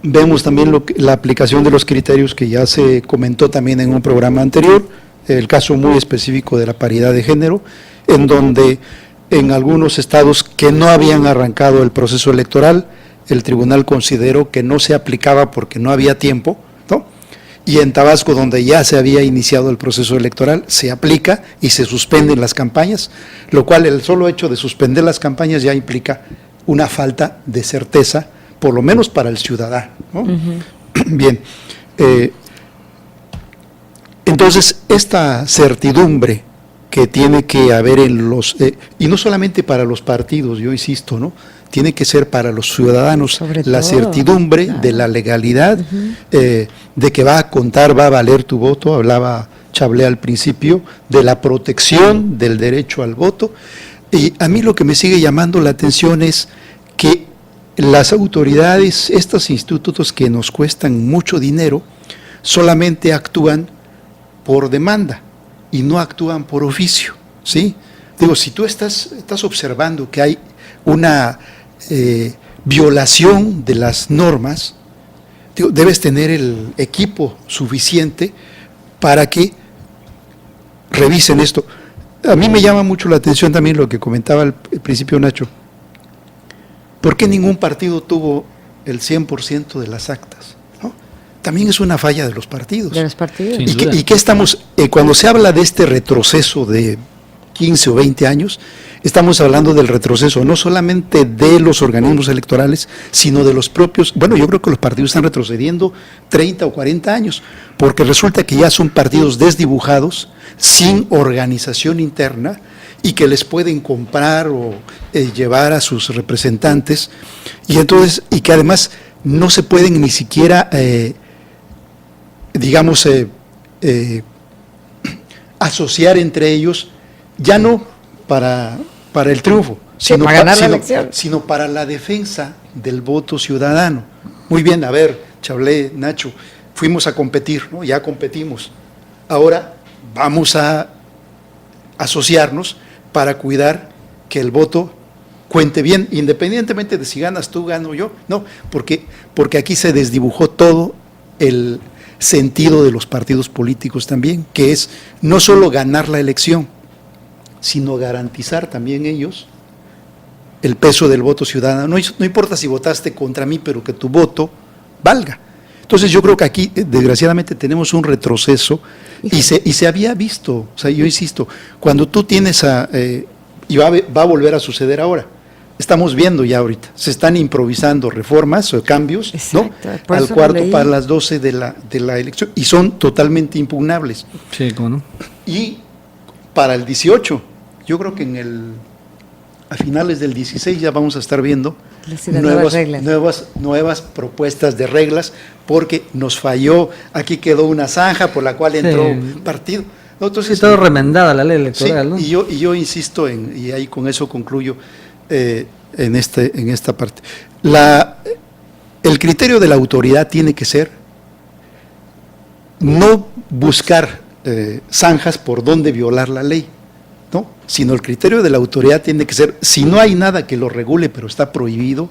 Vemos también la aplicación de los criterios que ya se comentó también en un programa anterior, el caso muy específico de la paridad de género, en donde en algunos estados que no habían arrancado el proceso electoral, el tribunal consideró que no se aplicaba porque no había tiempo, ¿no? Y en Tabasco, donde ya se había iniciado el proceso electoral, se aplica y se suspenden las campañas, lo cual el solo hecho de suspender las campañas ya implica una falta de certeza, por lo menos para el ciudadano, ¿no? Bien, entonces esta certidumbre que tiene que haber en los, y no solamente para los partidos, yo insisto, ¿no? Tiene que ser para los ciudadanos la certidumbre de la legalidad, de que va a contar, va a valer tu voto, hablaba Chablé al principio, de la protección del derecho al voto. Y a mí lo que me sigue llamando la atención es que las autoridades, estos institutos que nos cuestan mucho dinero, solamente actúan por demanda y no actúan por oficio, ¿sí? Digo, si tú estás observando que hay una violación de las normas, digo, debes tener el equipo suficiente para que revisen esto. A mí me llama mucho la atención también lo que comentaba al principio Nacho. ¿Por qué ningún partido tuvo el 100% de las actas? ¿No? También es una falla de los partidos. De los partidos. ¿Y qué estamos, cuando se habla de este retroceso de 15 o 20 años, estamos hablando del retroceso no solamente de los organismos electorales, sino de los propios, bueno, yo creo que los partidos están retrocediendo 30 o 40 años, porque resulta que ya son partidos desdibujados, sin organización interna, y que les pueden comprar o llevar a sus representantes, y entonces, y que además no se pueden ni siquiera, asociar entre ellos, ya no para el triunfo, sino para ganar la elección, sino para la defensa del voto ciudadano. Muy bien, a ver, Chablé, Nacho, fuimos a competir, ¿no? Ya competimos. Ahora vamos a asociarnos para cuidar que el voto cuente bien, independientemente de si ganas tú, gano yo. No, porque aquí se desdibujó todo el sentido de los partidos políticos también, que es no solo ganar la elección, sino garantizar también ellos el peso del voto ciudadano. No importa si votaste contra mí, pero que tu voto valga. Entonces yo creo que aquí, desgraciadamente, tenemos un retroceso y se había visto, o sea, yo insisto, cuando tú tienes y va a volver a suceder ahora, estamos viendo ya ahorita, se están improvisando reformas o cambios, exacto, ¿no? Al cuarto para las 12 de la elección, y son totalmente impugnables. Sí, ¿cómo no? Y para el 18, yo creo que a finales del 16 ya vamos a estar viendo nuevas propuestas de reglas, porque nos falló, aquí quedó una zanja por la cual entró partido. ¿No? Entonces, todo remendada la ley electoral, sí, ¿no? Y yo insisto y ahí con eso concluyo en esta parte. El criterio de la autoridad tiene que ser no buscar zanjas por donde violar la ley, ¿no? Sino el criterio de la autoridad tiene que ser, si no hay nada que lo regule pero está prohibido,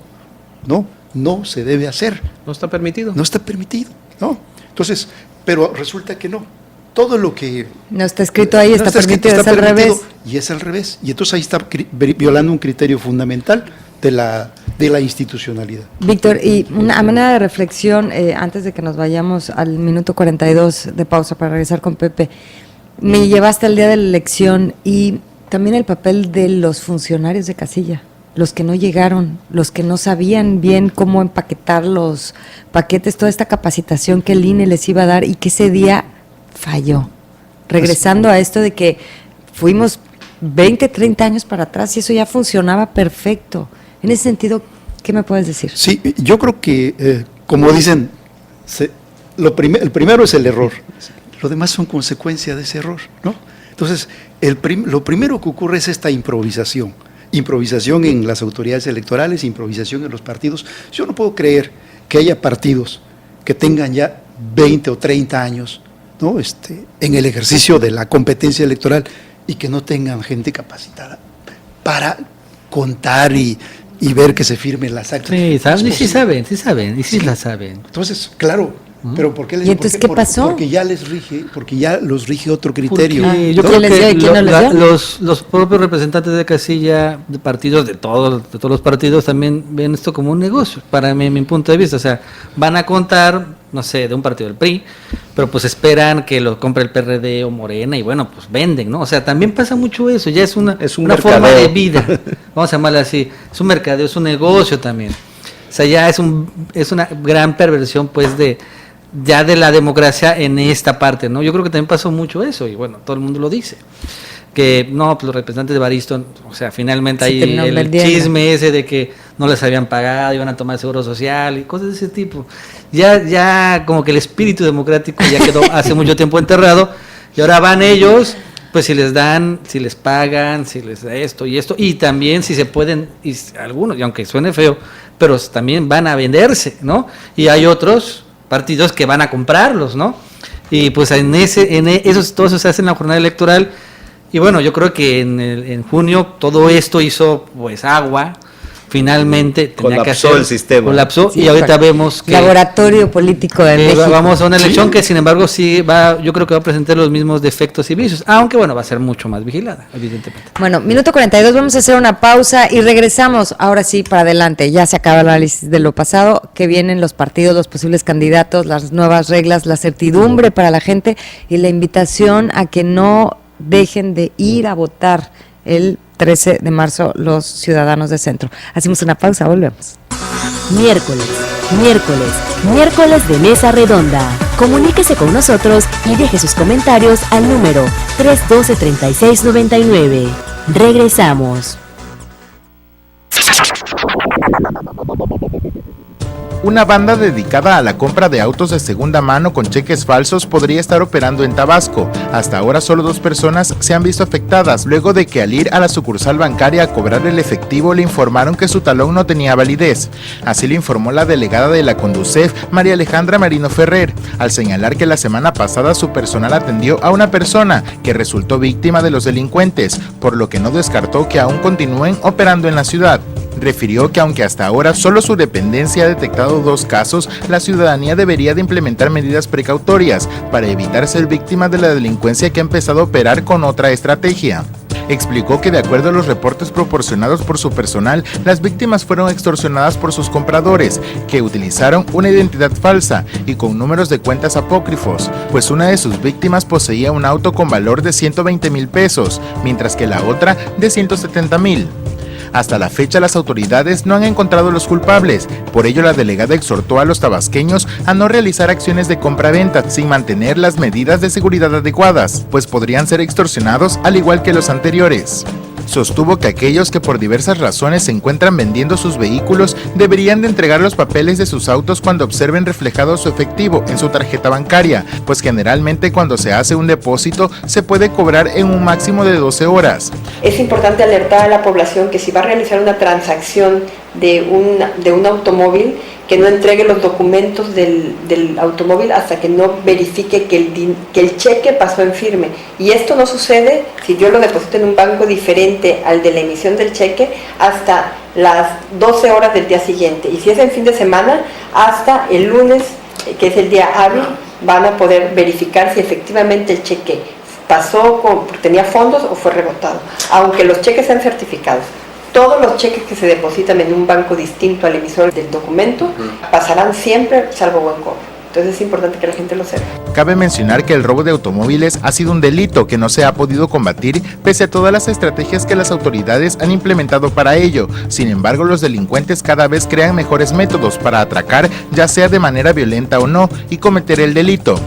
no se debe hacer. No está permitido. No está permitido, ¿no? Entonces, pero resulta que no. Todo lo que no está escrito ahí está permitido, es al revés. Y es al revés. Y entonces ahí está violando un criterio fundamental de la institucionalidad. Víctor, y a manera de reflexión, antes de que nos vayamos al minuto 42 de pausa para regresar con Pepe, me llevaste al día de la elección y también el papel de los funcionarios de casilla, los que no llegaron, los que no sabían bien cómo empaquetar los paquetes, toda esta capacitación que el INE les iba a dar y que ese día falló. Regresando a esto de que fuimos 20, 30 años para atrás y eso ya funcionaba perfecto. En ese sentido, ¿qué me puedes decir? Sí, yo creo que, como dicen, el primero es el error, lo demás son consecuencia de ese error, ¿no? Entonces, lo primero que ocurre es esta improvisación en las autoridades electorales, improvisación en los partidos. Yo no puedo creer que haya partidos que tengan ya 20 o 30 años, ¿no? En el ejercicio de la competencia electoral y que no tengan gente capacitada para contar y ver que se firmen las actas. Sí, saben, y sí la saben. Entonces, claro, pero ¿por qué les ¿Y entonces qué pasó? Porque ya los rige otro criterio. Yo creo que los propios representantes de casilla, de partidos, de todos los partidos, también ven esto como un negocio, para mi punto de vista. O sea, van a contar, no sé, de un partido del PRI, pero pues esperan que lo compre el PRD o Morena y bueno, pues venden, ¿no? O sea, también pasa mucho eso, ya es una forma de vida, vamos a llamarla así, es un mercadeo, es un negocio también. O sea, ya es una gran perversión, pues, de la democracia en esta parte, ¿no? Yo creo que también pasó mucho eso y bueno, todo el mundo lo dice, que no, pues los representantes de Bariston, o sea, finalmente hay el chisme ese de que no les habían pagado, iban a tomar seguro social y cosas de ese tipo. Ya como que el espíritu democrático ya quedó hace mucho tiempo enterrado y ahora van ellos, pues si les dan, si les pagan, si les da esto y también si se pueden, y algunos, y aunque suene feo, pero también van a venderse, ¿no? Y hay otros partidos que van a comprarlos, ¿no? Y pues todo eso se hace en la jornada electoral. Y bueno, yo creo que en junio todo esto hizo pues agua. Finalmente tenía colapsó que hacer el sistema. Colapsó, Sí, y ahorita vemos que Laboratorio político de México. vamos a una elección que sin embargo yo creo que va a presentar los mismos defectos y vicios, aunque bueno, va a ser mucho más vigilada, evidentemente. Bueno, minuto 42, vamos a hacer una pausa y regresamos ahora sí para adelante. Ya se acaba el análisis de lo pasado, que vienen los partidos, los posibles candidatos, las nuevas reglas, la certidumbre para la gente y la invitación a que no dejen de ir a votar el 13 de marzo los ciudadanos de Centro. Hacemos una pausa, volvemos. Miércoles de Mesa Redonda. Comuníquese con nosotros y deje sus comentarios al número 312-3699. Regresamos. Una banda dedicada a la compra de autos de segunda mano con cheques falsos podría estar operando en Tabasco. Hasta ahora solo 2 personas se han visto afectadas luego de que al ir a la sucursal bancaria a cobrar el efectivo le informaron que su talón no tenía validez. Así lo informó la delegada de la Conducef, María Alejandra Marino Ferrer, al señalar que la semana pasada su personal atendió a una persona que resultó víctima de los delincuentes, por lo que no descartó que aún continúen operando en la ciudad. Refirió que aunque hasta ahora solo su dependencia ha detectado 2 casos, la ciudadanía debería de implementar medidas precautorias para evitar ser víctima de la delincuencia que ha empezado a operar con otra estrategia. Explicó que de acuerdo a los reportes proporcionados por su personal, las víctimas fueron extorsionadas por sus compradores, que utilizaron una identidad falsa y con números de cuentas apócrifos, pues una de sus víctimas poseía un auto con valor de 120,000 pesos, mientras que la otra de 170,000. Hasta la fecha las autoridades no han encontrado los culpables, por ello la delegada exhortó a los tabasqueños a no realizar acciones de compra-venta sin mantener las medidas de seguridad adecuadas, pues podrían ser extorsionados al igual que los anteriores. Sostuvo que aquellos que por diversas razones se encuentran vendiendo sus vehículos deberían de entregar los papeles de sus autos cuando observen reflejado su efectivo en su tarjeta bancaria, pues generalmente cuando se hace un depósito se puede cobrar en un máximo de 12 horas. Es importante alertar a la población que si va a realizar una transacción de un automóvil, que no entregue los documentos del automóvil hasta que no verifique que el cheque pasó en firme. Y esto no sucede si yo lo deposito en un banco diferente al de la emisión del cheque hasta las 12 horas del día siguiente. Y si es en fin de semana, hasta el lunes, que es el día hábil, van a poder verificar si efectivamente el cheque tenía fondos o fue rebotado, aunque los cheques sean certificados. Todos los cheques que se depositan en un banco distinto al emisor del documento pasarán siempre salvo buen cobro. Entonces es importante que la gente lo sepa. Cabe mencionar que el robo de automóviles ha sido un delito que no se ha podido combatir pese a todas las estrategias que las autoridades han implementado para ello. Sin embargo, los delincuentes cada vez crean mejores métodos para atracar, ya sea de manera violenta o no, y cometer el delito.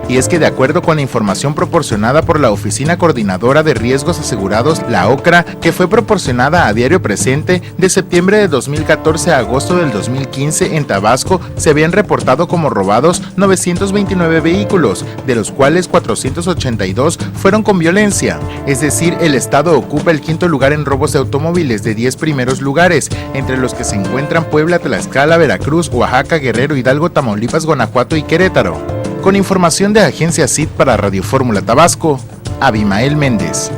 Y es que de acuerdo con la información proporcionada por la Oficina Coordinadora de Riesgos Asegurados, la OCRA, que fue proporcionada a Diario Presente, de septiembre de 2014 a agosto del 2015 en Tabasco se habían reportado como robados 929 vehículos, de los cuales 482 fueron con violencia. Es decir, el estado ocupa el 5º lugar en robos de automóviles de 10 primeros lugares, entre los que se encuentran Puebla, Tlaxcala, Veracruz, Oaxaca, Guerrero, Hidalgo, Tamaulipas, Guanajuato y Querétaro. Con información de Agencia CID para Radio Fórmula Tabasco, Abimael Méndez.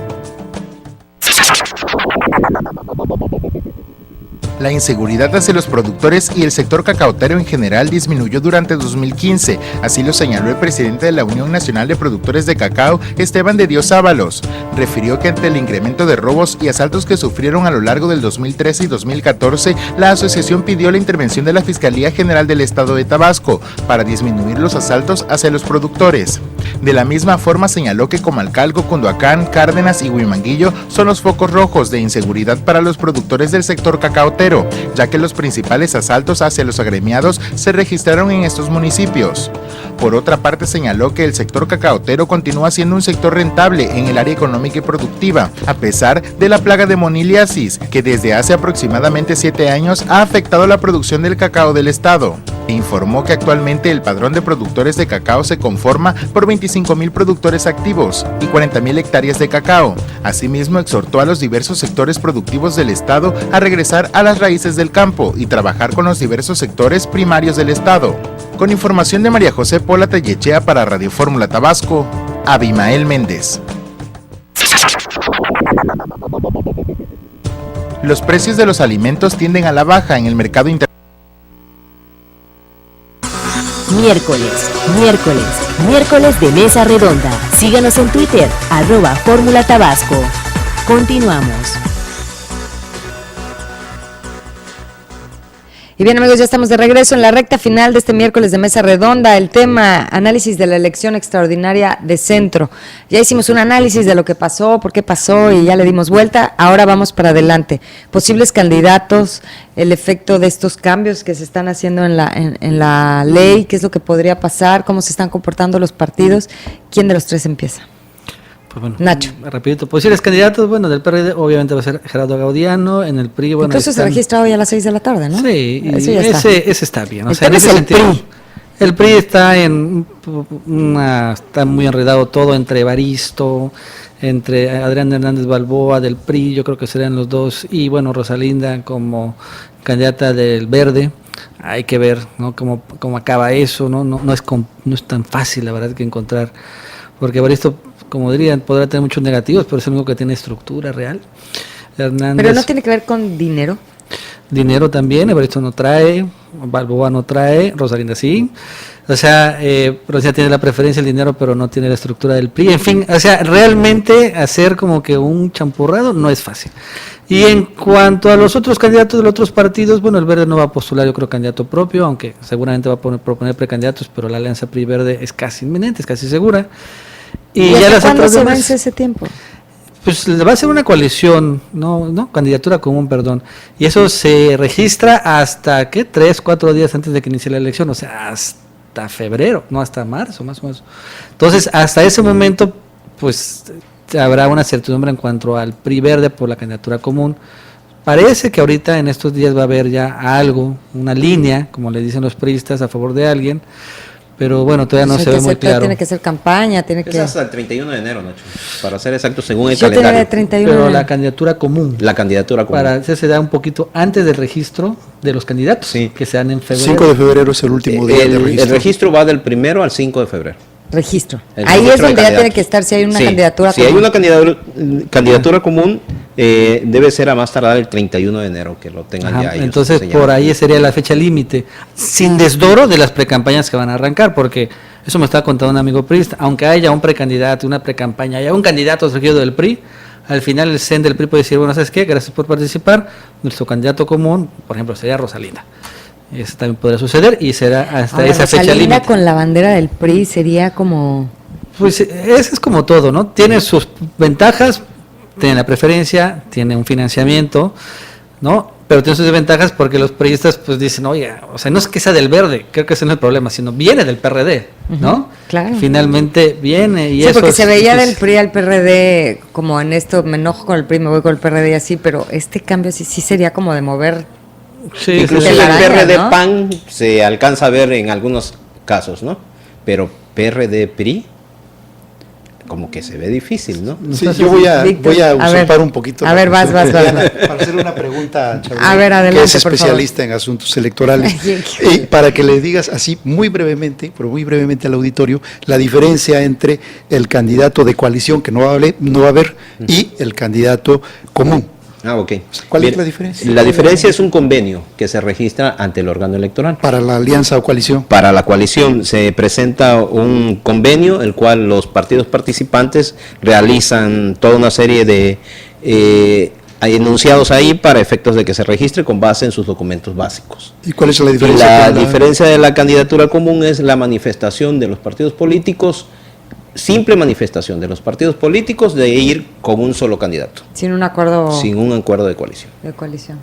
La inseguridad hacia los productores y el sector cacaotero en general disminuyó durante 2015, así lo señaló el presidente de la Unión Nacional de Productores de Cacao, Esteban de Dios Ábalos. Refirió que ante el incremento de robos y asaltos que sufrieron a lo largo del 2013 y 2014, la asociación pidió la intervención de la Fiscalía General del Estado de Tabasco para disminuir los asaltos hacia los productores. De la misma forma señaló que Comalcalco, Cunduacán, Cárdenas y Huimanguillo son los focos rojos de inseguridad para los productores del sector cacaotero, ya que los principales asaltos hacia los agremiados se registraron en estos municipios. Por otra parte, señaló que el sector cacaotero continúa siendo un sector rentable en el área económica y productiva, a pesar de la plaga de moniliasis, que desde hace aproximadamente 7 años ha afectado la producción del cacao del estado. Informó que actualmente el padrón de productores de cacao se conforma por 25,000 productores activos y 40,000 hectáreas de cacao. Asimismo, exhortó a los diversos sectores productivos del estado a regresar a las las raíces del campo y trabajar con los diversos sectores primarios del Estado. Con información de María José Pola Tellechea para Radio Fórmula Tabasco, Abimael Méndez. Los precios de los alimentos tienden a la baja en el mercado internacional. Miércoles de Mesa Redonda. Síganos en Twitter, @Fórmula Tabasco. Continuamos. Y bien, amigos, ya estamos de regreso en la recta final de este miércoles de Mesa Redonda. El tema, análisis de la elección extraordinaria de Centro. Ya hicimos un análisis de lo que pasó, por qué pasó y ya le dimos vuelta. Ahora vamos para adelante. Posibles candidatos, el efecto de estos cambios que se están haciendo en la ley, qué es lo que podría pasar, cómo se están comportando los partidos. ¿Quién de los tres empieza? Pues bueno, Nacho. Rapidito, posibles candidatos, bueno, del PRD obviamente va a ser Gerardo Gaudiano, en el PRI, bueno. Incluso se registra hoy a las 6 de la tarde, ¿no? Sí, eso ya ese está bien. O El sea, en tema ese es el sentido, PRI. el PRI está está muy enredado todo entre Evaristo, entre Adrián Hernández Balboa del PRI, yo creo que serían los dos, y bueno, Rosalinda como candidata del Verde. Hay que ver, ¿no? cómo acaba eso, no es tan fácil, la verdad, que encontrar, porque Evaristo, como dirían, podrá tener muchos negativos, pero es el único que tiene estructura real. Hernández, Pero no tiene que ver con dinero. dinero también, Evaristo no trae, Balboa no trae, Rosalinda sí. O sea, Rosalinda tiene la preferencia del dinero, pero no tiene la estructura del PRI. En fin, o sea, realmente hacer como que un champurrado no es fácil. Y en cuanto a los otros candidatos de los otros partidos, bueno, el Verde no va a postular, yo creo, candidato propio, aunque seguramente va a proponer precandidatos, pero la alianza PRI-Verde es casi inminente, es casi segura. ¿Y ya las cuándo otras se demás, vence ese tiempo? pues va a ser una coalición, candidatura común, perdón. Y eso se registra hasta, 3, 4 días antes de que inicie la elección, o sea, hasta febrero, no hasta marzo, más o menos. Entonces, hasta ese momento, pues habrá una certidumbre en cuanto al PRI Verde por la candidatura común. Parece que ahorita en estos días va a haber ya algo, una línea, como le dicen los priistas, a favor de alguien, pero bueno, todavía no se ve muy claro. Tiene que ser campaña, Es hasta el 31 de enero, Nacho, para ser exacto, según el Yo tenía calendario. de 31 Pero de- la candidatura común. La candidatura común. Para se da un poquito antes del registro de los candidatos, Sí. que se dan en febrero. 5 de febrero es el último día de el registro. registro va del 1 al 5 de febrero. registro. El Ahí registro es de donde ya candidatos. tiene que estar, si hay una Sí, candidatura si hay común. una candidatura común, debe ser a más tardar el 31 de enero, que lo tengan Ajá, ya ellos entonces señalado. por ahí sería la fecha límite, sin desdoro de las precampañas que van a arrancar, porque eso me estaba contando un amigo priista, aunque haya un precandidato, una precampaña, haya un candidato surgido del PRI, al final el CEN del PRI puede decir, bueno, ¿sabes qué? Gracias por participar, nuestro candidato común, por ejemplo, sería Rosalinda. Eso también podrá suceder y será hasta Ahora, esa fecha Rosalinda límite. con la bandera del PRI sería como... Pues eso es como todo, ¿no? Tiene sus ventajas, tiene la preferencia, tiene un financiamiento, ¿no? Pero tiene sus desventajas porque los priistas pues dicen, oye, o sea, no es que sea del Verde, creo que ese no es el problema, sino viene del PRD, ¿no? Ujú, claro. Finalmente viene y Sí, eso porque es- se veía es- del PRI al PRD como en esto, me enojo con el PRI, me voy con el PRD y así, pero este cambio sí sería como de mover... Sí, Incluso sí, el sí. telaraña, PRD ¿no? PAN se alcanza a ver en algunos casos, ¿no? Pero PRD PRI como que se ve difícil, ¿no? Sí, yo voy a Víctor, a usurpar ver. un poquito. A la ver, vas, función vas, de vas. Diana para hacer una pregunta a Charbel, A ver, adelante, que es por especialista en asuntos electorales. Y para que le digas así muy brevemente, pero muy brevemente al auditorio, la diferencia entre el candidato de coalición, que no va a haber, y el candidato común. Ah, ok. ¿Cuál es Bien, la diferencia? La diferencia es un convenio que se registra ante el órgano electoral. Para la alianza o coalición. Para la coalición se presenta un convenio, el cual los partidos participantes realizan toda una serie de hay enunciados ahí para efectos de que se registre con base en sus documentos básicos. ¿Y cuál es la Y diferencia? la diferencia de la candidatura común es la manifestación de los partidos políticos, simple manifestación de los partidos políticos de ir con un solo candidato, Sin un acuerdo sin un acuerdo de coalición. de coalición.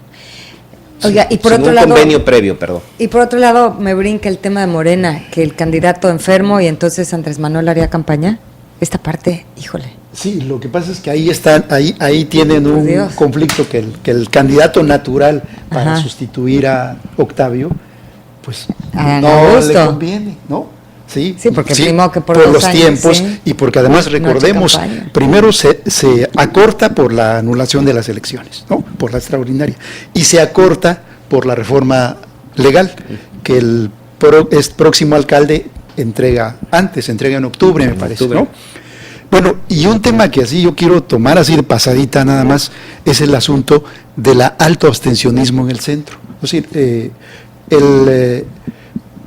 Oiga, y por Sin otro un lado... convenio previo, perdón. Y por otro lado, me brinca el tema de Morena, que el candidato enfermo y entonces Andrés Manuel haría campaña. Esta parte, híjole. Sí, lo que pasa es que ahí tienen Por un Dios. conflicto que el candidato natural para Ajá. sustituir a Octavio, pues A no Augusto. le conviene, ¿no? Sí, Sí, porque primero que por por 2 los años, tiempos sí. y porque además Noche recordemos, campaña. primero se acorta por la anulación de las elecciones, ¿no? Por la extraordinaria, y se acorta por la reforma legal que el próximo alcalde entrega en octubre, me parece, ¿no? Bueno, y un tema que así yo quiero tomar así de pasadita nada más es el asunto del alto abstencionismo en el centro. Es decir,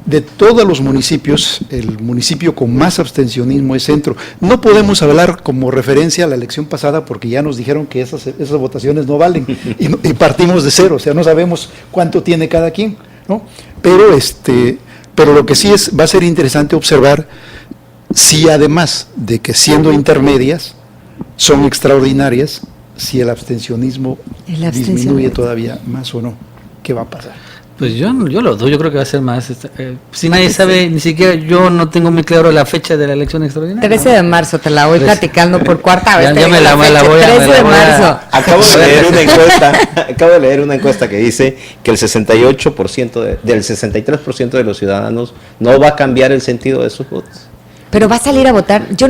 de todos los municipios, el municipio con más abstencionismo es Centro. No podemos hablar como referencia a la elección pasada porque ya nos dijeron que esas votaciones no valen y partimos de cero, o sea, no sabemos cuánto tiene cada quien, ¿no? Pero lo que sí va a ser interesante observar si además de que siendo intermedias son extraordinarias, si el abstencionismo disminuye todavía más o no, ¿qué va a pasar? Pues yo lo dudo, yo creo que va a ser más. Si nadie sabe, ni siquiera yo no tengo muy claro la fecha de la elección extraordinaria. 13 de marzo, te la voy platicando por cuarta vez. Ya me la voy a... 13 de marzo. Acabo de leer una encuesta que dice que el 68% del 63% de los ciudadanos no va a cambiar el sentido de sus votos. Pero va a salir a votar. Yo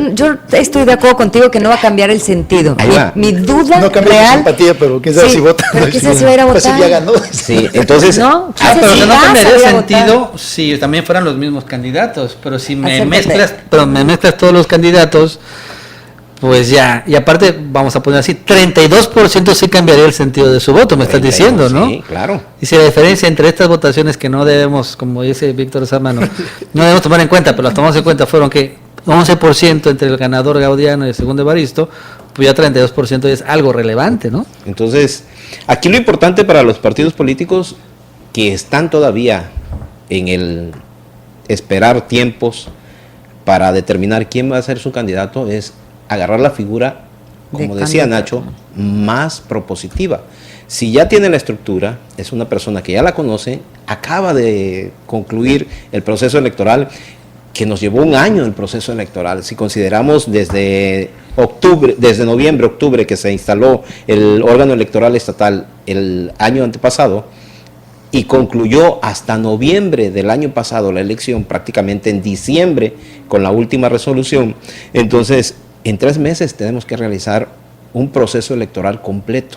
estoy de acuerdo contigo que no va a cambiar el sentido. Mi duda no cambia real. La simpatía, pero quién sabe si vota. Pero quién sabe si va a ir a votar. Pues ya ganó. Sí, entonces. No, pero si no vas a cambiaría ir a sentido votar. si también fueran los mismos candidatos. Pero si me Acércate. mezclas todos los candidatos, pues ya. Y aparte, vamos a poner así: 32% sí cambiaría el sentido de su voto, me estás diciendo, ¿no? Sí, claro. Y si la diferencia entre estas votaciones que no debemos, como dice Víctor Samano, no debemos tomar en cuenta, pero las tomamos en cuenta, fueron que 11% entre el ganador Gaudiano y el segundo Evaristo, pues ya 32% es algo relevante, ¿no? Entonces, aquí lo importante para los partidos políticos que están todavía en el esperar tiempos para determinar quién va a ser su candidato es agarrar la figura, como decía Nacho, más propositiva. Si ya tiene la estructura, es una persona que ya la conoce, acaba de concluir el proceso electoral, que nos llevó un año el proceso electoral. Si consideramos desde noviembre, octubre, que se instaló el órgano electoral estatal el año antepasado, y concluyó hasta noviembre del año pasado la elección, prácticamente en diciembre, con la última resolución. Entonces, en 3 meses tenemos que realizar un proceso electoral completo.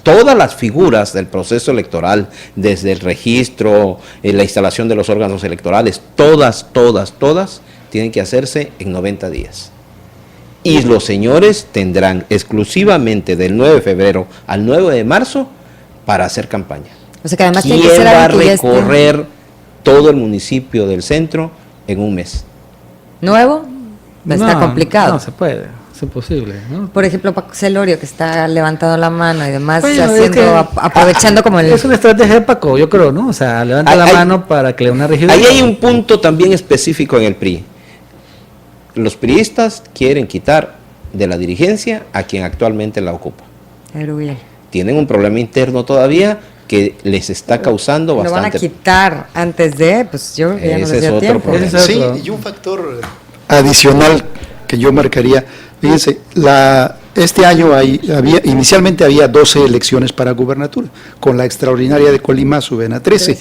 Todas las figuras del proceso electoral, desde el registro, la instalación de los órganos electorales, todas, tienen que hacerse en 90 días. Y los señores tendrán exclusivamente del 9 de febrero al 9 de marzo para hacer campaña. O sea que además tiene que ¿Quién ser va a algo que ya esté recorrer todo el municipio del centro en un mes? nuevo. Está complicado. No se puede, es imposible, ¿no? Por ejemplo, Paco Celorio, que está levantando la mano y demás, Bueno, haciendo, es que- aprovechando como el... Es una estrategia de Paco, yo creo, ¿no? O sea, levanta la mano para que le dé una rigidez. Ahí hay un punto también específico en el PRI. Los priistas quieren quitar de la dirigencia a quien actualmente la ocupa. Tienen un problema interno todavía que les está causando Lo van a bastante. quitar antes de, pues yo creo que ya no Ese les es dio otro tiempo. problema. Sí, y un factor adicional que yo marcaría, fíjense, este año inicialmente había 12 elecciones para gubernatura, con la extraordinaria de Colima suben a 13,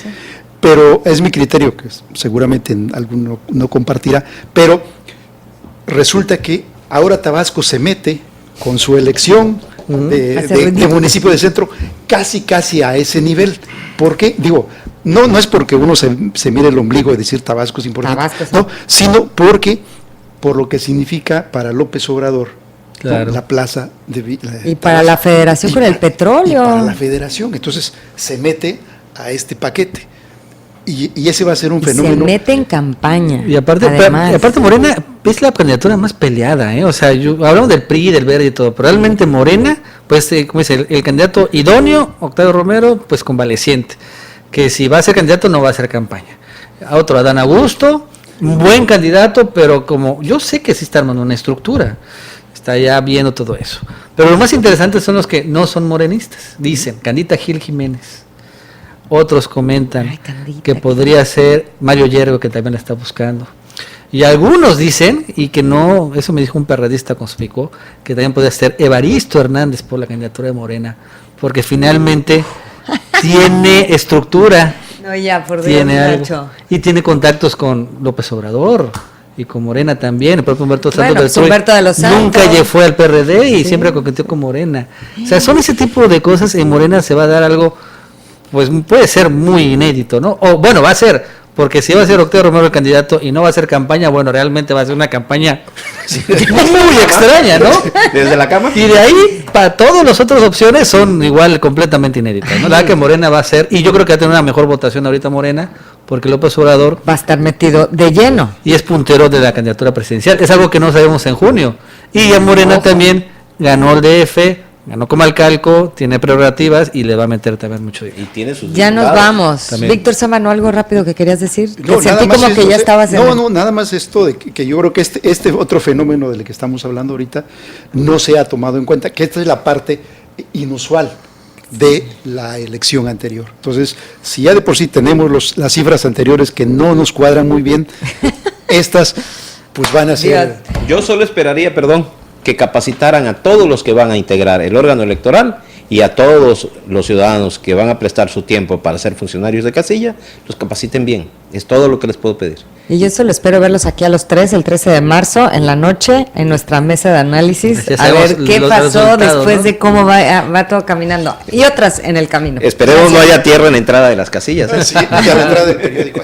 pero es mi criterio, que seguramente alguno no compartirá, pero resulta que ahora Tabasco se mete con su elección de municipio de centro casi a ese nivel. ¿Por qué? Digo, no es porque uno se mire el ombligo de decir Tabasco es importante, Tabasco, sí. no, sino por lo que significa para López Obrador, Claro. ¿no? La plaza Y para la federación con el petróleo. Y para la federación, entonces se mete a este paquete. Y ese va a ser un Y fenómeno. se mete en campaña. Y aparte, además. Morena es la candidatura más peleada, ¿eh? O sea, hablamos del PRI, del Verde y todo, pero realmente Morena, pues, como dice, el candidato idóneo, Octavio Romero, pues convaleciente, que si va a ser candidato no va a hacer campaña. A otro, Adán Augusto, un buen candidato, pero como yo sé que sí está armando una estructura, está ya viendo todo eso. Pero lo más interesante son los que no son morenistas, dicen, Candita Gil Jiménez. Otros comentan que podría ser Mario Yergo, que también la está buscando. Y algunos dicen, y que no, eso me dijo un perredista conspicuo, que también podría ser Evaristo Hernández por la candidatura de Morena, porque finalmente tiene estructura No, ya, por Dios, tiene algo. Nacho. Y tiene contactos con López Obrador y con Morena también. El propio Humberto Santos Bueno, del PRI Humberto de los Santos. nunca fue al PRD y siempre coqueteó con Morena. O sea, son ese tipo de cosas. En Morena se va a dar algo, pues puede ser muy inédito, ¿no? O bueno, va a ser, porque si va a ser Octavio Romero el candidato y no va a ser campaña, bueno, realmente va a ser una campaña muy extraña, ¿no? Desde la cama. Y de ahí, para todas las otras opciones son igual completamente inéditas, ¿no? La verdad que Morena va a ser, y yo creo que va a tener una mejor votación ahorita Morena, porque López Obrador va a estar metido de lleno. Y es puntero de la candidatura presidencial. Es algo que no sabemos en junio. Y ya Morena también ganó el DF, ganó Comalcalco, tiene prerrogativas y le va a meter también mucho dinero. Y tiene sus Ya nos diputados. vamos. También. Víctor Sámano, ¿algo rápido que querías decir? No, Que sentí como que ya estabas en... No, nada más esto de que yo creo que este otro fenómeno del que estamos hablando ahorita no se ha tomado en cuenta, que esta es la parte inusual de la elección anterior. Entonces, si ya de por sí tenemos las cifras anteriores que no nos cuadran muy bien, estas pues van a ser... Yo solo esperaría, que capacitaran a todos los que van a integrar el órgano electoral y a todos los ciudadanos que van a prestar su tiempo para ser funcionarios de casilla, los capaciten bien. Es todo lo que les puedo pedir. Y yo solo espero verlos aquí a los 3, el 13 de marzo, en la noche, en nuestra mesa de análisis, Ya a ver sabemos qué los pasó resultados, después ¿no? de cómo va todo caminando. Y otras en el camino. Esperemos no haya tierra en la entrada de las casillas. Sí, ya la entrada del periódico.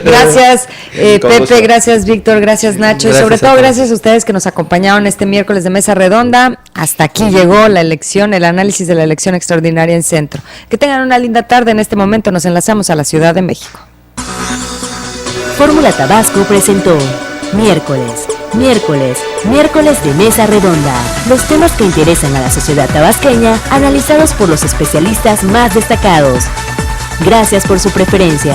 Gracias, Con Pepe, gusto. gracias, Víctor, gracias, Nacho, y Gracias sobre a todo todos. gracias a ustedes que nos acompañaron este miércoles de Mesa Redonda. Hasta aquí llegó la elección, el análisis de la elección extraordinaria en Centro. Que tengan una linda tarde. En este momento nos enlazamos a la Ciudad de México. Fórmula Tabasco presentó miércoles de Mesa Redonda. Los temas que interesan a la sociedad tabasqueña, analizados por los especialistas más destacados. Gracias por su preferencia.